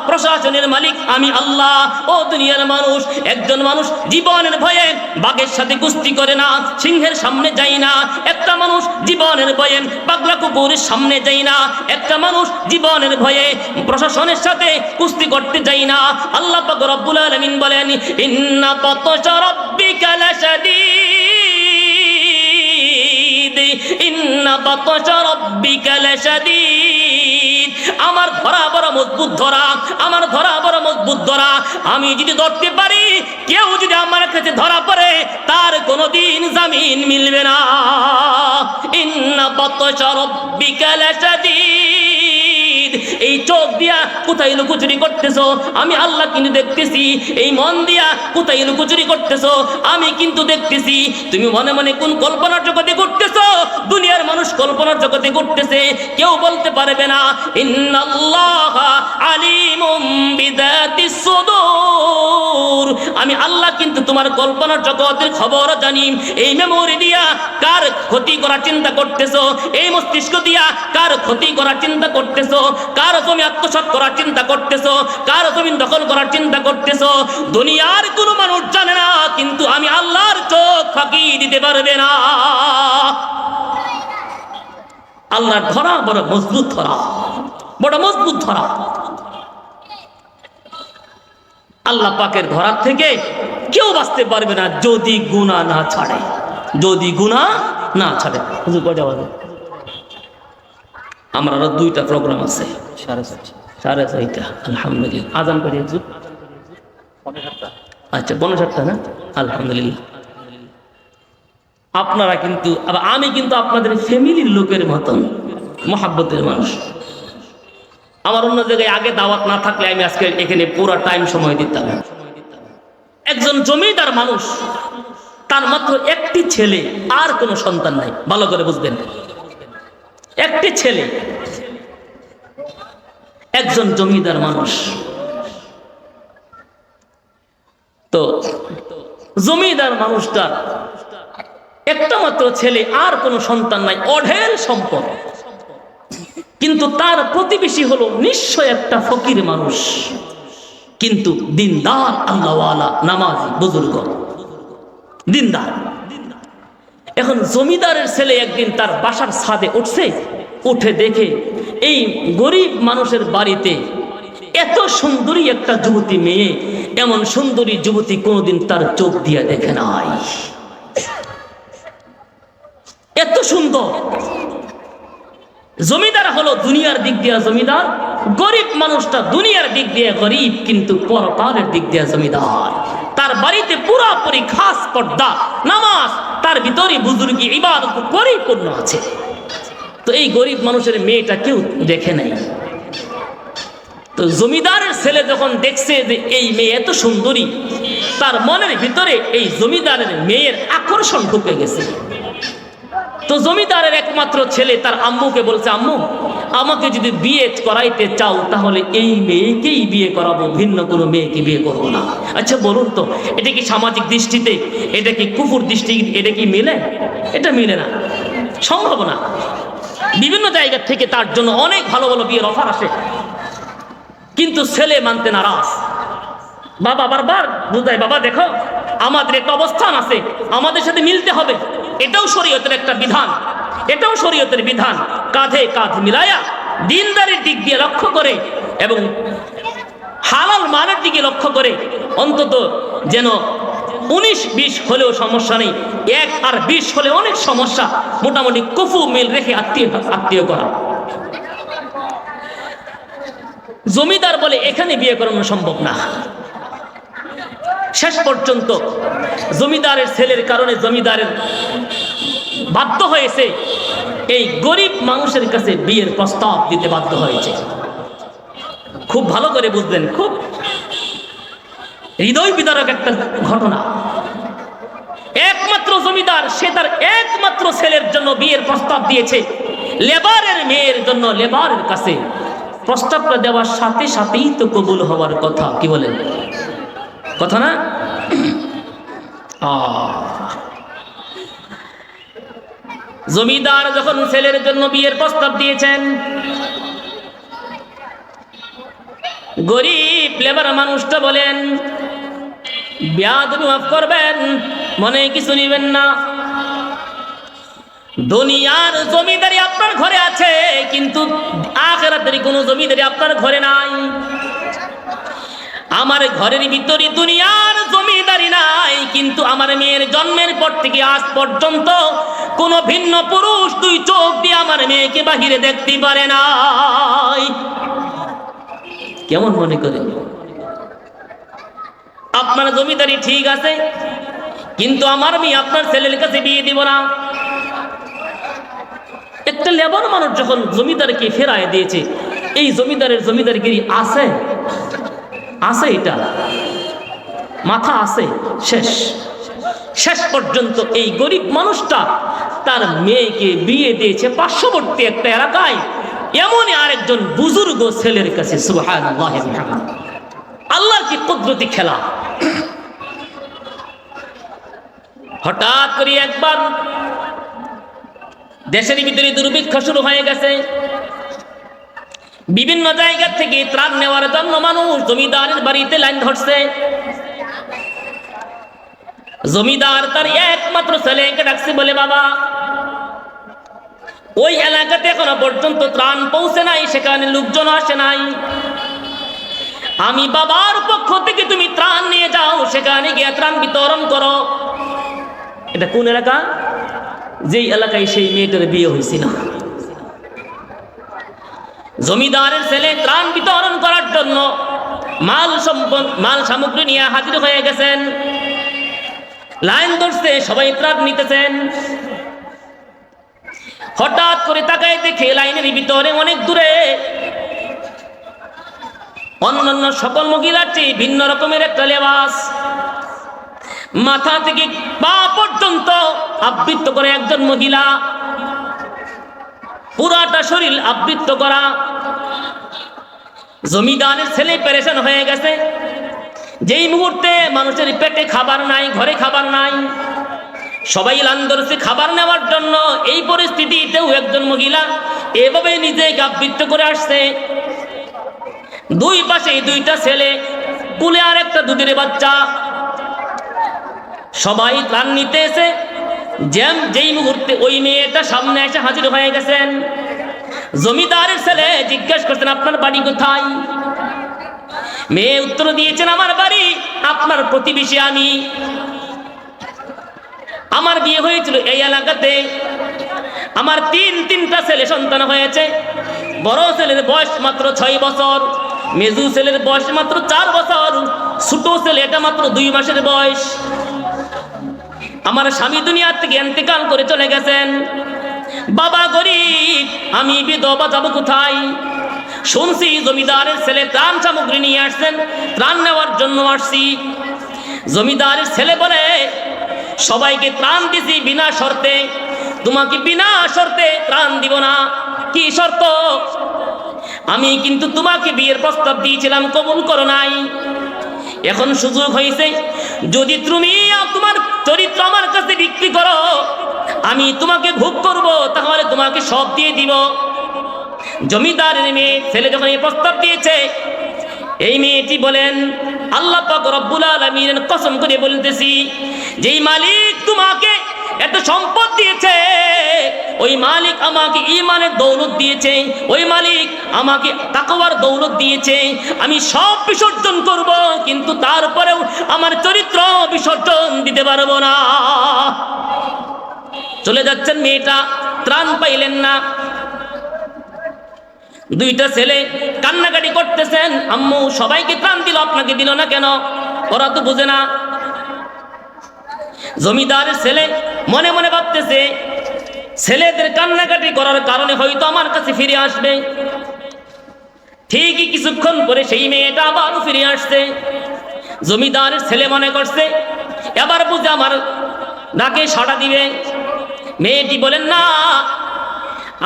প্রশাসনের মালিক আমি আল্লাহ। ও দুনিয়ার মানুষ, একজন মানুষ জীবনের ভয়ে বাঘের সাথে কুস্তি করে না, সিংহের সামনে যায় না। একটা মানুষ জীবনের ভয়ে পাগলা কুকুরের সামনে যায় না। একটা মানুষ জীবনের ভয়ে প্রশাসনের সাথে কুস্তি করতে যায় না। আল্লাহ পাক রব্বুল আলামিন বলেন, ইন্না বাতশা রাব্বিকা লাশাদীদ, ইন্না বাতশা রাব্বিকা লাশাদীদ। আমার ধরা বড় মজবুত ধরা, আমার ধরা বড় মজবুত ধরা। আমি যদি ধরতে পারি, কেউ যদি আমার কাছে ধরা পড়ে, তার কোনোদিন জামিন মিলবে না। ইন্না বাতশা রাব্বিকা লাশাদীদ। এই চোখ দিয়া কোথায় লুকোচুরি করতেছো, আমি আল্লাহ কিন্তু দেখতেছি। এই মন দিয়া কোথায় লুকোচুরি করতেছো, আমি কিন্তু দেখতেছি। তুমি মনে মনে কোন কল্পনার জগতে ঘুরতেছো, দুনিয়ার মানুষ কল্পনার জগতে ঘুরতেছে, কেউ বলতে পারবে না। ইন্নাল্লাহা আলিমুম বিযাতিস সুদূর। আমি আল্লাহ কিন্তু তোমার কল্পনার জগতের খবর জানি। এই মেমোরি দিয়া কার ক্ষতি করার চিন্তা করতেছো, এই মস্তিষ্ক দিয়া কার ক্ষতি করার চিন্তা করতেছো, কার জমি আত্মসাৎ করার চিন্তা করতেছো, কার জমিন দখল করার চিন্তা করতেছো, দুনিয়ার কোনো মানুষ জানে না, কিন্তু আমি আল্লাহর চোখ ফাঁকি দিতে পারবে না। আল্লাহর ধরা বড় মজবুত ধরা, বড় মজবুত ধরা। আল্লাহ পাকের ধরার থেকে কেউ বাঁচতে পারবে না যদি গুনাহ না ছাড়ে, যদি গুনাহ না ছাড়ে। হুজুর কয়টা বাজে? আমরা আরো 2টা প্রোগ্রাম আছে, 6:30। আলহামদুলিল্লাহ। আজান করে হুজুর 7:30। আচ্ছা 7:30 না? আলহামদুলিল্লাহ। আপনারা কিন্তু, আমি কিন্তু আপনাদের ফ্যামিলির লোকের মতন মহাব্বতের মানুষ। আমার অন্য জায়গায় আগে দাওয়াত না থাকলে আমি আজকে এখানে পুরো টাইম সময় দিতাম। একজন জমিদার মানুষ, তার মাত্র একটি ছেলে, আর কোনো সন্তান নাই। ভালো করে বুঝবেন, একটি ছেলে, একজন জমিদার মানুষ। তো জমিদার মানুষটার একটা মাত্র ছেলে, আর কোনো সন্তান নাই, অঢেল সম্পদ। কিন্তু তার প্রতিবেশী হলো নিশ্চয় একটা ফকির মানুষ, কিন্তু দিনদার, আল্লাহওয়ালা, নামাজি, বুজুর্গ, দিনদার। এখন জমিদারের ছেলে একদিন তার বাসার ছাদে উঠছে, উঠে দেখে এই গরিব মানুষের বাড়িতে এত সুন্দরী একটা যুবতী মেয়ে, এমন সুন্দরী যুবতী কোনোদিন তার চোখ দিয়ে দেখে নাই। এত সুন্দর। জমিদার হলো দুনিয়ার দিক দিয়ে জমিদার, গরিব মানুষটা দুনিয়ার দিক দিয়ে গরিব, কিন্তু পরকালের দিক দিয়ে জমিদার। তার বাড়িতে পুরাপুরি খাস পর্দা, নামাজ, তার ভিতরে বুজুর্গি, ইবাদত পরিপূর্ণ আছে। তো এই গরিব মানুষের মেয়েটা কেউ দেখে নাই। তো জমিদারের ছেলে যখন দেখছে যে এই মেয়ে এত সুন্দরী, তার মনের ভিতরে এই জমিদারের মেয়ের আকর্ষণ ঢুকে গেছে। তো জমিদারের একমাত্র ছেলে তার আম্মুকে বলছে, আম্মু, আমাকে যদি বিয়ে করাইতে চাও তাহলে এই মেয়েকেই বিয়ে করাবো, ভিন্ন কোনো মেয়েকে বিয়ে করবো না। আচ্ছা বলুন তো, এটা কি সামাজিক দৃষ্টিতে, এটা কি কুফুর দৃষ্টি, এটা কি মিলে? এটা মিলে না, সম্ভব না। বিভিন্ন জায়গা থেকে তার জন্য অনেক ভালো ভালো বিয়ের অফার আসে, কিন্তু ছেলে মানতে নারাজ। বাবা বারবার বুঝায়, বাবা দেখো আমাদের একটা অবস্থান আছে, আমাদের সাথে মিলতে হবে, এটাও শরীয়তের একটা বিধান, এটাও শরীয়তের বিধান। কাঁধে কাঁধ মিলায়া দিনদারির দিক দিয়ে লক্ষ্য করে এবং হালাল মানের দিকে লক্ষ্য করে, অন্তত যেন 19-20 হলেও সমস্যা নেই, 1 আর 20 হলে অনেক সমস্যা, মোটামুটি কুফু মিল রেখে আত্মীয় করা। জমিদার বলে এখানে বিয়ে করানো সম্ভব না। শেষ পর্যন্ত জমিদারের ছেলের কারণে জমিদারের বাধ্য হয়েছে এই গরিব মানুষের কাছে বিয়ের প্রস্তাব দিতে বাধ্য হয়েছে। খুব ভালো করে বুঝবেন, খুব হৃদয় বিদারক একটা ঘটনা। একমাত্র জমিদার, সে তার একমাত্র ছেলের জন্য বিয়ের প্রস্তাব দিয়েছে। লেবারের মেয়ের জন্য লেবারের কাছে প্রস্তাবটা দেওয়ার সাথে সাথেই তো কবুল হওয়ার কথা, কি বলেন? কথা না? জমিদার যখন ছেলের জন্য বিয়ের প্রস্তাব দিয়েছেন, গরিব লেবার মানুষটা বলেন, বেয়াদবি মাফ করবেন, মনে কিছু নিবেন না, দুনিয়ার জমিদারি আপনার ঘরে আছে, কিন্তু আখিরাতের কোনো জমিদারি আপনার ঘরে নাই। আমার ঘরের ভিতরে দুনিয়ার জমিদারি নাই, কিন্তু আমার মেয়ের জন্মের পর থেকে আজ পর্যন্ত কোনো ভিন্ন পুরুষ দুই চোখ দিয়ে আমার মেয়েকে বাহিরে দেখতে পারে নাই। কেমন মনে করেন? আপনার জমিদারি ঠিক আছে, কিন্তু আমার মেয়ে আপনার ছেলের কাছে বিয়ে দিব না। একটা লেবার মানুষ যখন জমিদারকে ফেরায় দিয়েছে, এই জমিদারের জমিদারগিরি আছে আছে, এটা মাথা আছে, শেষ শেষ পর্যন্ত এই গরিব মানুষটা তার মেয়েকে বিয়ে দিয়েছে পার্শ্ববর্তী একটা এলাকায়, এমনই আরেকজন বুজুর্গ ছেলের কাছে। সুবহানাল্লাহ, আল্লাহর কি কুদরতি খেলা। হঠাৎ করে একবার দেশের ভিতরে দুর্ভিক্ষ শুরু হয়ে গেছে। বিভিন্ন জায়গা থেকে ত্রাণ নেওয়ার জন্য মানুষ জমিদারের বাড়িতে লাইন ধরছে। জমিদার তার একমাত্র ছেলেকে ডাকছে, বলে, বাবা, ওই এলাকাতে এখনো পর্যন্ত ত্রাণ পৌঁছে নাই, সেখানে লোকজন আসে নাই, আমি বাবার পক্ষ থেকে তুমি ত্রাণ নিয়ে যাও, সেখানে গিয়ে ত্রাণ বিতরণ করো। এটা কোন এলাকা? যেই এলাকায় সেই মেয়েটার বিয়ে হয়েছিল। জমিদারের ছেলে ত্রাণ বিতরণ করার জন্য মাল সামগ্রী নিয়ে হাজির হয়ে গেছেন, লাইন ধরছে, সবাই ত্রাণ নিতেছেন। হঠাৎ করে তাকায় দেখে লাইনের ভিতরে অনেক দূরে অন্যান্য সকল মহিলার চেয়ে ভিন্ন রকমের একটা লেবাস, মাথা থেকে পা পর্যন্ত আবৃত করে একজন মহিলা, পুরাটা শরীর আবৃত করা। জমিদারের ছেলে পেরেশান হয়ে গেছে। যেই মুহূর্তে মানুষের পেটে খাবার নাই, ঘরে খাবার নাই, সবাই লাইন ধরছে খাবার নেওয়ার জন্য, এই পরিস্থিতিতেও একজন মহিলা এভাবে নিজেকে আবৃত করে আসছে। দুই পাশে দুইটা ছেলে, কুলে আর একটা দুধের বাচ্চা, সবাই ত্রাণ নিতে এসে যেই মুহূর্তে ওই মেয়েটা সামনে এসে হাজির হয়ে গেছেন, জমিদারের ছেলে জিজ্ঞেস করছেন, আপনার বাড়ি কোথায়? মেয়ে উত্তর দিয়েছেন, আমার বাড়ি আপনার প্রতিবেশী আমি, আমার বিয়ে হয়েছিল এই এলাকাতে, আমার তিনটা ছেলে সন্তান হয়েছে, বড় ছেলের বয়স মাত্র 6 বছর, মেজু ছেলের বয়স মাত্র 4 বছর, ছোট ছেলে এটা মাত্র 2 মাসের বয়স। আমার স্বামী দুনিয়া থেকে ইন্তেকাল করে চলে গেছেন, বাবা গরিব, আমি বিধবা, যাব কোথায়? শুনছি জমিদারের ছেলে ত্রাণ সামগ্রী নিয়ে আসছেন, ত্রাণ নেওয়ার জন্য আসছি। জমিদারের ছেলে বলে, সবাইকে ত্রাণ দিছি বিনা শর্তে, তোমাকে বিনা শর্তে ত্রাণ দিব না। কি শর্ত? আমি কিন্তু তোমাকে বিয়ের প্রস্তাব দিয়েছিলাম, কবুল করো নাই, এখন সুযোগ হয়েছে, যদি তুমি তোমার চরিত্র আমার কাছে বিক্রি করো, আমি তোমাকে ভোগ করব, তাহলে তোমাকে সব দিয়ে দিব। জমিদারের মেয়ে ছেলে যখন এই প্রস্তাব দিয়েছে, এই মেয়েটি বলেন, আল্লাহ পাক রব্বুল আলামিনের কসম করে বলতেছি, যেই মালিক তোমাকে এত সম্পদ দিয়েছে, ওই মালিক আমাকে ঈমানের দৌলত দিয়েছে, ওই মালিক আমাকে তাকওয়ার দৌলত দিয়েছে, আমি সব বিসর্জন করব, কিন্তু তারপরেও আমার চরিত্র বিসর্জন দিতে পারবো না। চলে যাচ্ছেন, মেয়েটা ত্রাণ পাইলেন না। দুইটা ছেলে কান্নাকাটি করতেছেন, আম্মু সবাইকে ত্রাণ দিল, আপনাকে দিল না কেন? ওরা তো বুঝে না। জমিদারের ছেলে মনে মনে ভাবতেছে, ছেলেদের কান্নাকাটি করার কারণে হয়তো আমার কাছে ফিরে আসবে। ঠিকই কিছুক্ষণ পরে সেই মেয়েটা আবার ফিরে আসছে। জমিদারের ছেলে মনে করছে এবার বুঝে আমার ডাকে সাড়া দিবে। মেয়েটি বলেন, না,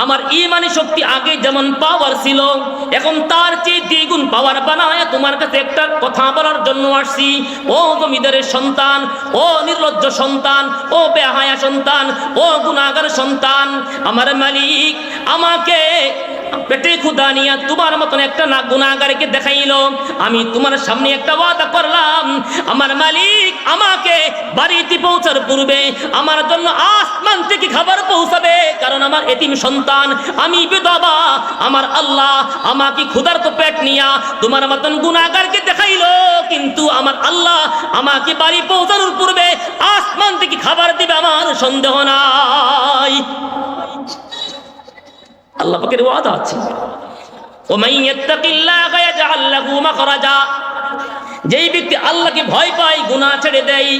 আমার ইমানি শক্তি আগে যেমন পাওয়ার ছিল এখন তার চেয়ে দ্বিগুণ পাওয়ার বানায় তোমার কাছে একটা কথা বলার জন্য আসছি। ও জমিদারের সন্তান, ও নির্লজ্জ সন্তান, ও বেহায়া সন্তান, ও গুনাহগার সন্তান, আমার মালিক আমাকে পেটে ক্ষুধা নিয়ে তোমার মতন একটা না গুনাহগারকে দেখাইলো। আমি তোমার সামনে একটা ওয়াদা করলাম, আমার মালিক আমাকে বাড়িতে পৌঁছার পূর্বে আমার জন্য আসমান থেকে খাবার পৌঁছাবে, কারণ আমার এতিম সন্তান, আমি বিধবা। আমার আল্লাহ আমাকে ক্ষুধার্ত পেট নিয়া তোমার মতন গুনাহগারকে দেখাইলো, কিন্তু আমার আল্লাহ আমাকে বাড়ি পৌঁছানোর পূর্বে আসমান থেকে খাবার দিবে, আমার সন্দেহ নাই। আল্লাহ পাকের ওয়াদা আছে, ওমান ইয়াত্তাকিল্লাহা ইয়াজআল লাহু মাখরাজা। যেই ব্যক্তি আল্লাহকে ভয় পায়, গুনাহ ছেড়ে দেয়,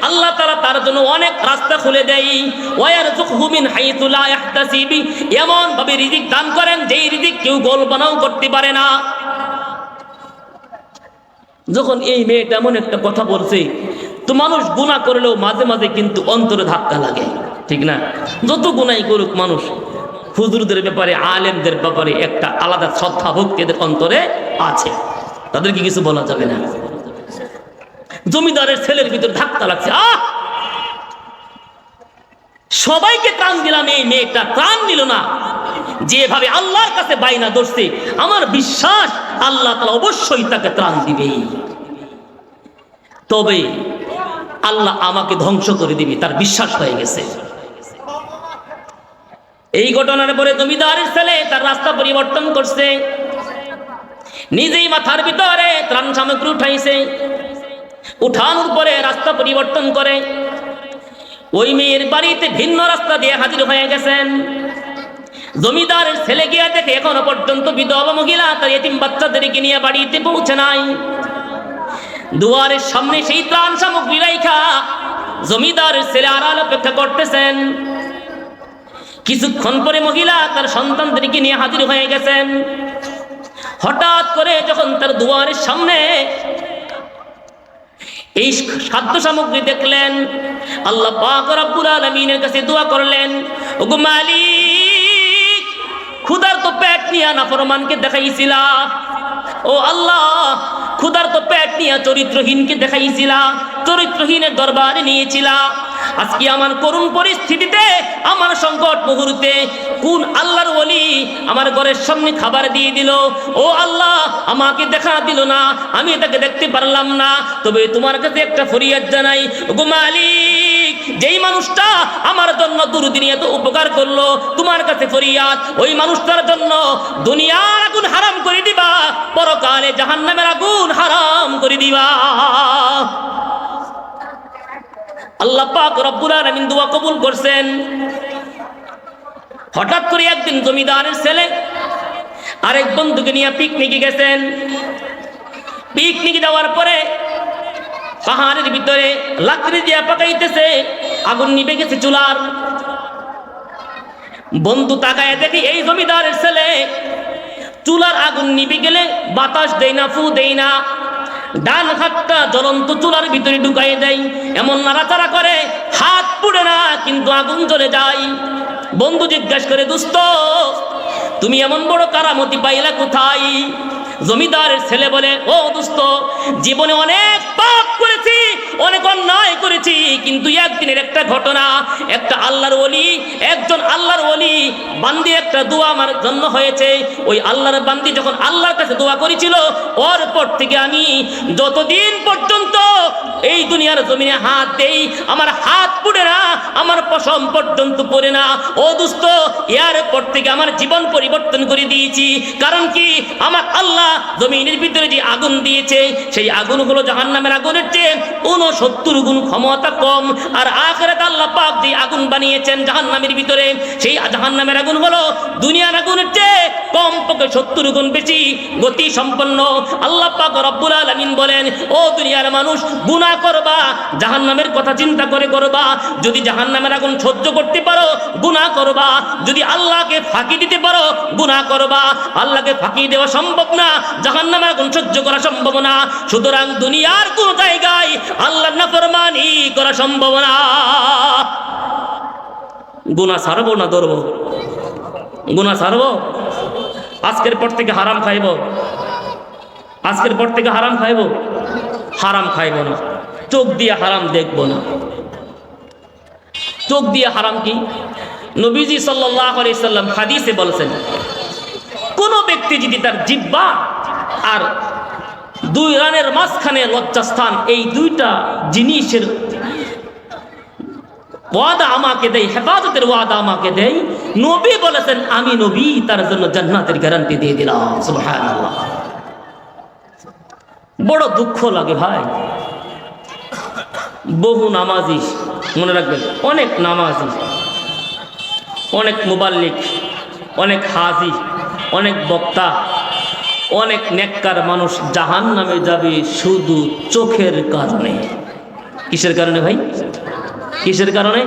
আল্লাহ তাআলা তার জন্য অনেক রাস্তা খুলে দেয়। ওয়া ইয়ারযুকহু মিন হাইতু লা ইয়াহতাসিব, এমন ভাবে রিজিক দান করেন যেই রিজিক কেউ কল্পনাও করতে পারে না। যখন এই মেয়েটা এমন একটা কথা বলছে, তো মানুষ গুনাহ করলেও মাঝে মাঝে কিন্তু অন্তরে ধাক্কা লাগে, ঠিক না? যত গুনাহই করুক মানুষ, হুজুরদের ব্যাপারে, আলেমদের ব্যাপারে একটা আলাদা শ্রদ্ধা ভক্তি এদের অন্তরে আছে, তাদেরকে কিছু বলা যাবে না। জমিদারের ছেলের ভিতর ধাক্কা লাগছে, সবাইকে ত্রাণ দিলাম, এই মেয়েটা ত্রাণ নিল না। যেভাবে আল্লাহর কাছে বাইনা ধরছে, আমার বিশ্বাস আল্লাহ তাআলা অবশ্যই তাকে ত্রাণ দিবেই, তবে আল্লাহ আমাকে ধ্বংস করে দিবে, তার বিশ্বাস হয়ে গেছে। এই ঘটনার পরে জমিদারের ছেলে তার রাস্তা পরিবর্তন করছে, নিজেই মাথার ভিতরে ত্রাণ সামগ্রী উঠাইছে, উঠানোর পরে রাস্তা পরিবর্তন করে ওই মেয়ের বাড়িতে ভিন্ন রাস্তা দিয়ে হাজির হয়ে গেছেন। জমিদারের ছেলে গিয়ে দেখে এখনো পর্যন্ত বিধবা মহিলা তার এতিম বাচ্চাদেরকে নিয়ে বাড়িতে পৌঁছে নাই। দুয়ারের সামনে সেই ত্রাণ সামগ্রী রাইখা জমিদারের ছেলে আড়াল অপেক্ষা করতেছেন। কিছুক্ষণ পরে মহিলা তার সন্তানদেরকে নিয়ে হাজির হয়ে গেছেন। হঠাৎ করে যখন তার দুয়ারের সামনে এই খাদ্য সামগ্রী দেখলেন, আল্লাহ পাক রব্বুল আলামিনের কাছে দোয়া করলেন, ওগো মালিক, ক্ষুধার্ত পেট নিয়ে নাফরমানকে দেখাইছিলা, ও আল্লাহ ক্ষুধার্ত পেট নিয়ে চরিত্রহীনকে দেখাইছিলা, চরিত্রহীনের দরবারে নিয়েছিলা। আজকে আমার করুণ পরিস্থিতিতে, আমার সংকট মুহূর্তে কোন আল্লাহর ওলি আমার ঘরের সামনে খাবার দিয়ে দিল, ও আল্লাহ আমাকে দেখা দিল না, আমি এটাকে দেখতে পারলাম না, তবে তোমার কাছে একটা ফরিয়াদ জানাই, ওগো মালিক, যেই মানুষটা আমার জন্য দুরুদিনে এত উপকার করলো, তোমার কাছে ফরিয়াদ, ওই মানুষটার জন্য দুনিয়ার আগুন হারাম করে দিবা, পরকালে জাহান্নামের আগুন হারাম করে দিবা। আল্লাহ পাক রব্বুল আলামিন দোয়া কবুল করছেন। হঠাৎ করে একদিন জমিদারের ছেলে আরেক বন্ধুকে নিয়ে পিকনিকে গেছেন। পিকনিকে যাওয়ার পরে পাহাড়ের ভিতরে লাকড়ি দিয়ে পাকাইতেছে, আগুন নিভে গেছে চুলার। বন্ধু তাকায় দেখি এই জমিদারের ছেলে চুলার আগুন নিভে গেলে বাতাস দেয় না, ফু দেয় না, ডান হাতটা জ্বলন্ত চুলার ভিতরে ঢুকাই দেয়, এমন নাড়াচাড়া করে, হাত পুড়ে না কিন্তু আগুন জ্বলে যায়। বন্ধু জিজ্ঞাসা করে, দোস্ত তুমি এমন বড় কারামতি পাইলা কোথায়? জমিদারের ছেলে বলে, ও দোস্ত, জীবনে অনেক পাপ করেছি, অনেক অন্যায় করেছি, কিন্তু একদিনের একটা ঘটনা, একটা আল্লাহর ওলি, একজন আল্লাহর ওলি বান্দি একটা দোয়া আমার জন্য হয়েছে। ওই আল্লাহর বান্দি যখন আল্লাহর কাছে দোয়া করেছিল, ওর পর থেকে আমি যতদিন পর্যন্ত এই দুনিয়ার জমিনে হাত দেই, আমার হাত পুড়ে না, আমার পশম পর্যন্ত পড়ে না। ও দোস্ত, এর পর থেকে আমার জীবন পরিবর্তন করে দিয়েছি। কারণ কি, আমার আল্লাহ জমিনের ভিতরে যে আগুন দিয়েছে, সেই আগুন হলো জাহান্নামের আগুনের চেয়ে 70 গুণ ক্ষমতা কম। আর আখিরাতে আল্লাহ পাক যে আগুন বানিয়েছেন জাহান্নামের ভিতরে, সেই জাহান্নামের আগুন হলো দুনিয়ার আগুনের চেয়ে কমপক্ষে 70 গুণ বেশি গতি সম্পন্ন। আল্লাহ পাক রব্বুল আলামিন বলেন, ও দুনিয়ার মানুষ, গুনাহ করবা, জাহান্নামের কথা চিন্তা করে করবা। যদি জাহান্নামের আগুন সহ্য করতে পারো গুনাহ করবা, যদি আল্লাহকে ফাঁকি দিতে পারো গুনাহ করবা। আল্লাহকে ফাঁকি দেওয়া সম্ভব না, জাহান্নামের আগুন সহ্য করা সম্ভব না। সুতরাং দুনিয়ার কোন জায়গায় আল্লাহর নাফরমানি করা সম্ভব না। গুনাহ ছাড়বো না ধরবো? গুনাহ ছাড়বো? আজকের পর থেকে হারাম খাইব, আজকের পর থেকে হারাম খাইব, হারাম খাইব না। চোখ দিয়ে হারাম দেখবো না। চোখ দিয়ে হারাম কি? নবীজি সাল্লাল্লাহু আলাইহি সাল্লাম হাদিসে বলেছেন, কোন ব্যক্তি যদি তার জিহ্বা আর দুই রানের মাঝখানে লজ্জাস্থান, এই দুইটা জিনিসের ওয়াদা আমাকে দেয়, হেফাজতের ওয়াদা আমাকে দেয়, নবী বলেছেন আমি নবী তার জন্য জান্নাতের গ্যারান্টি দিয়ে দিলাম। সুবহানাল্লাহ। বড় দুঃখ লাগে ভাই, বহু নামাজি, মনে রাখবেন, অনেক নামাজি, অনেক মুবাল্লিগ, অনেক হাজি, অনেক বক্তা, অনেক নেককার মানুষ জাহান্নামে যাবে শুধু চোখের কারণে। কিসের কারণে ভাই? কিসের কারণে?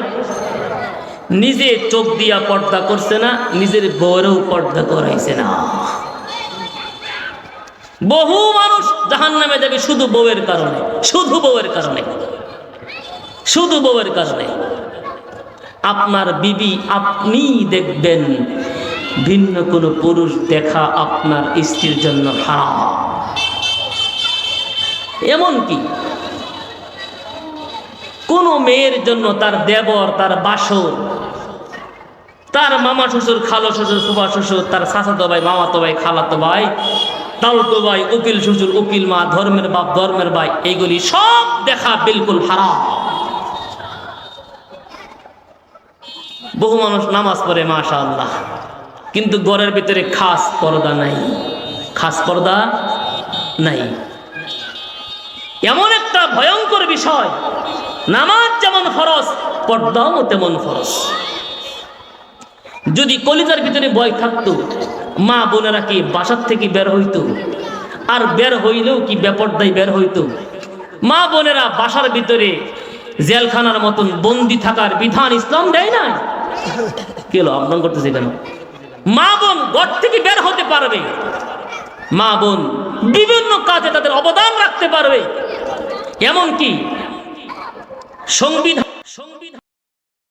নিজে চোখ দিয়া পর্দা করছে না, নিজের বউয়েরও পর্দা করাইছে না। বহু মানুষ জাহান্নামে যাবে শুধু বউয়ের কারণে, শুধু বউয়ের কারণে, শুধু বউয়ের কারণে। আপনার বিবি আপনি দেখবেন, ভিন্ন কোনো পুরুষ দেখা আপনার স্ত্রীর জন্য হারাম। এমনকি কোন মেয়ের জন্য তার দেবর, তার বাসর, তার মামা শ্বশুর, খালো শ্বশুর, ফুফা শ্বশুর, তার চাচাতো ভাই, মামাতো ভাই, খালাতো ভাই, তালতো ভাই, উকিল শ্বশুর, উকিল মা, ধর্মের বাপ, ধর্মের ভাই, এইগুলি সব দেখা বিলকুল হারাম। বহু মানুষ নামাজ পড়ে মাশাআল্লাহ, কিন্তু ঘরের ভিতরে খাস পর্দা নাই, খাস পর্দা নাই। এমন একটা ভয়ঙ্কর বিষয়, নামাজ যেমন ফরজ, পর্দাও তেমন ফরজ। যদি কলিজার ভিতরে ভয় থাকতো, মা বোনেরা কি বাসার থেকে বের হইতো? আর বের হইলেও কি বেপর্দায় বের হইতো? মা বোনেরা বাসার ভিতরে জেলখানার মতন বন্দি থাকার বিধান ইসলাম দেয় না। কেন আপনার করতেছে কেন? মা বোন ঘর থেকে বের হতে পারবে, মা বোন বিভিন্ন কাজে তাদের অবদান রাখতে পারবে। এমনকি সংবিধান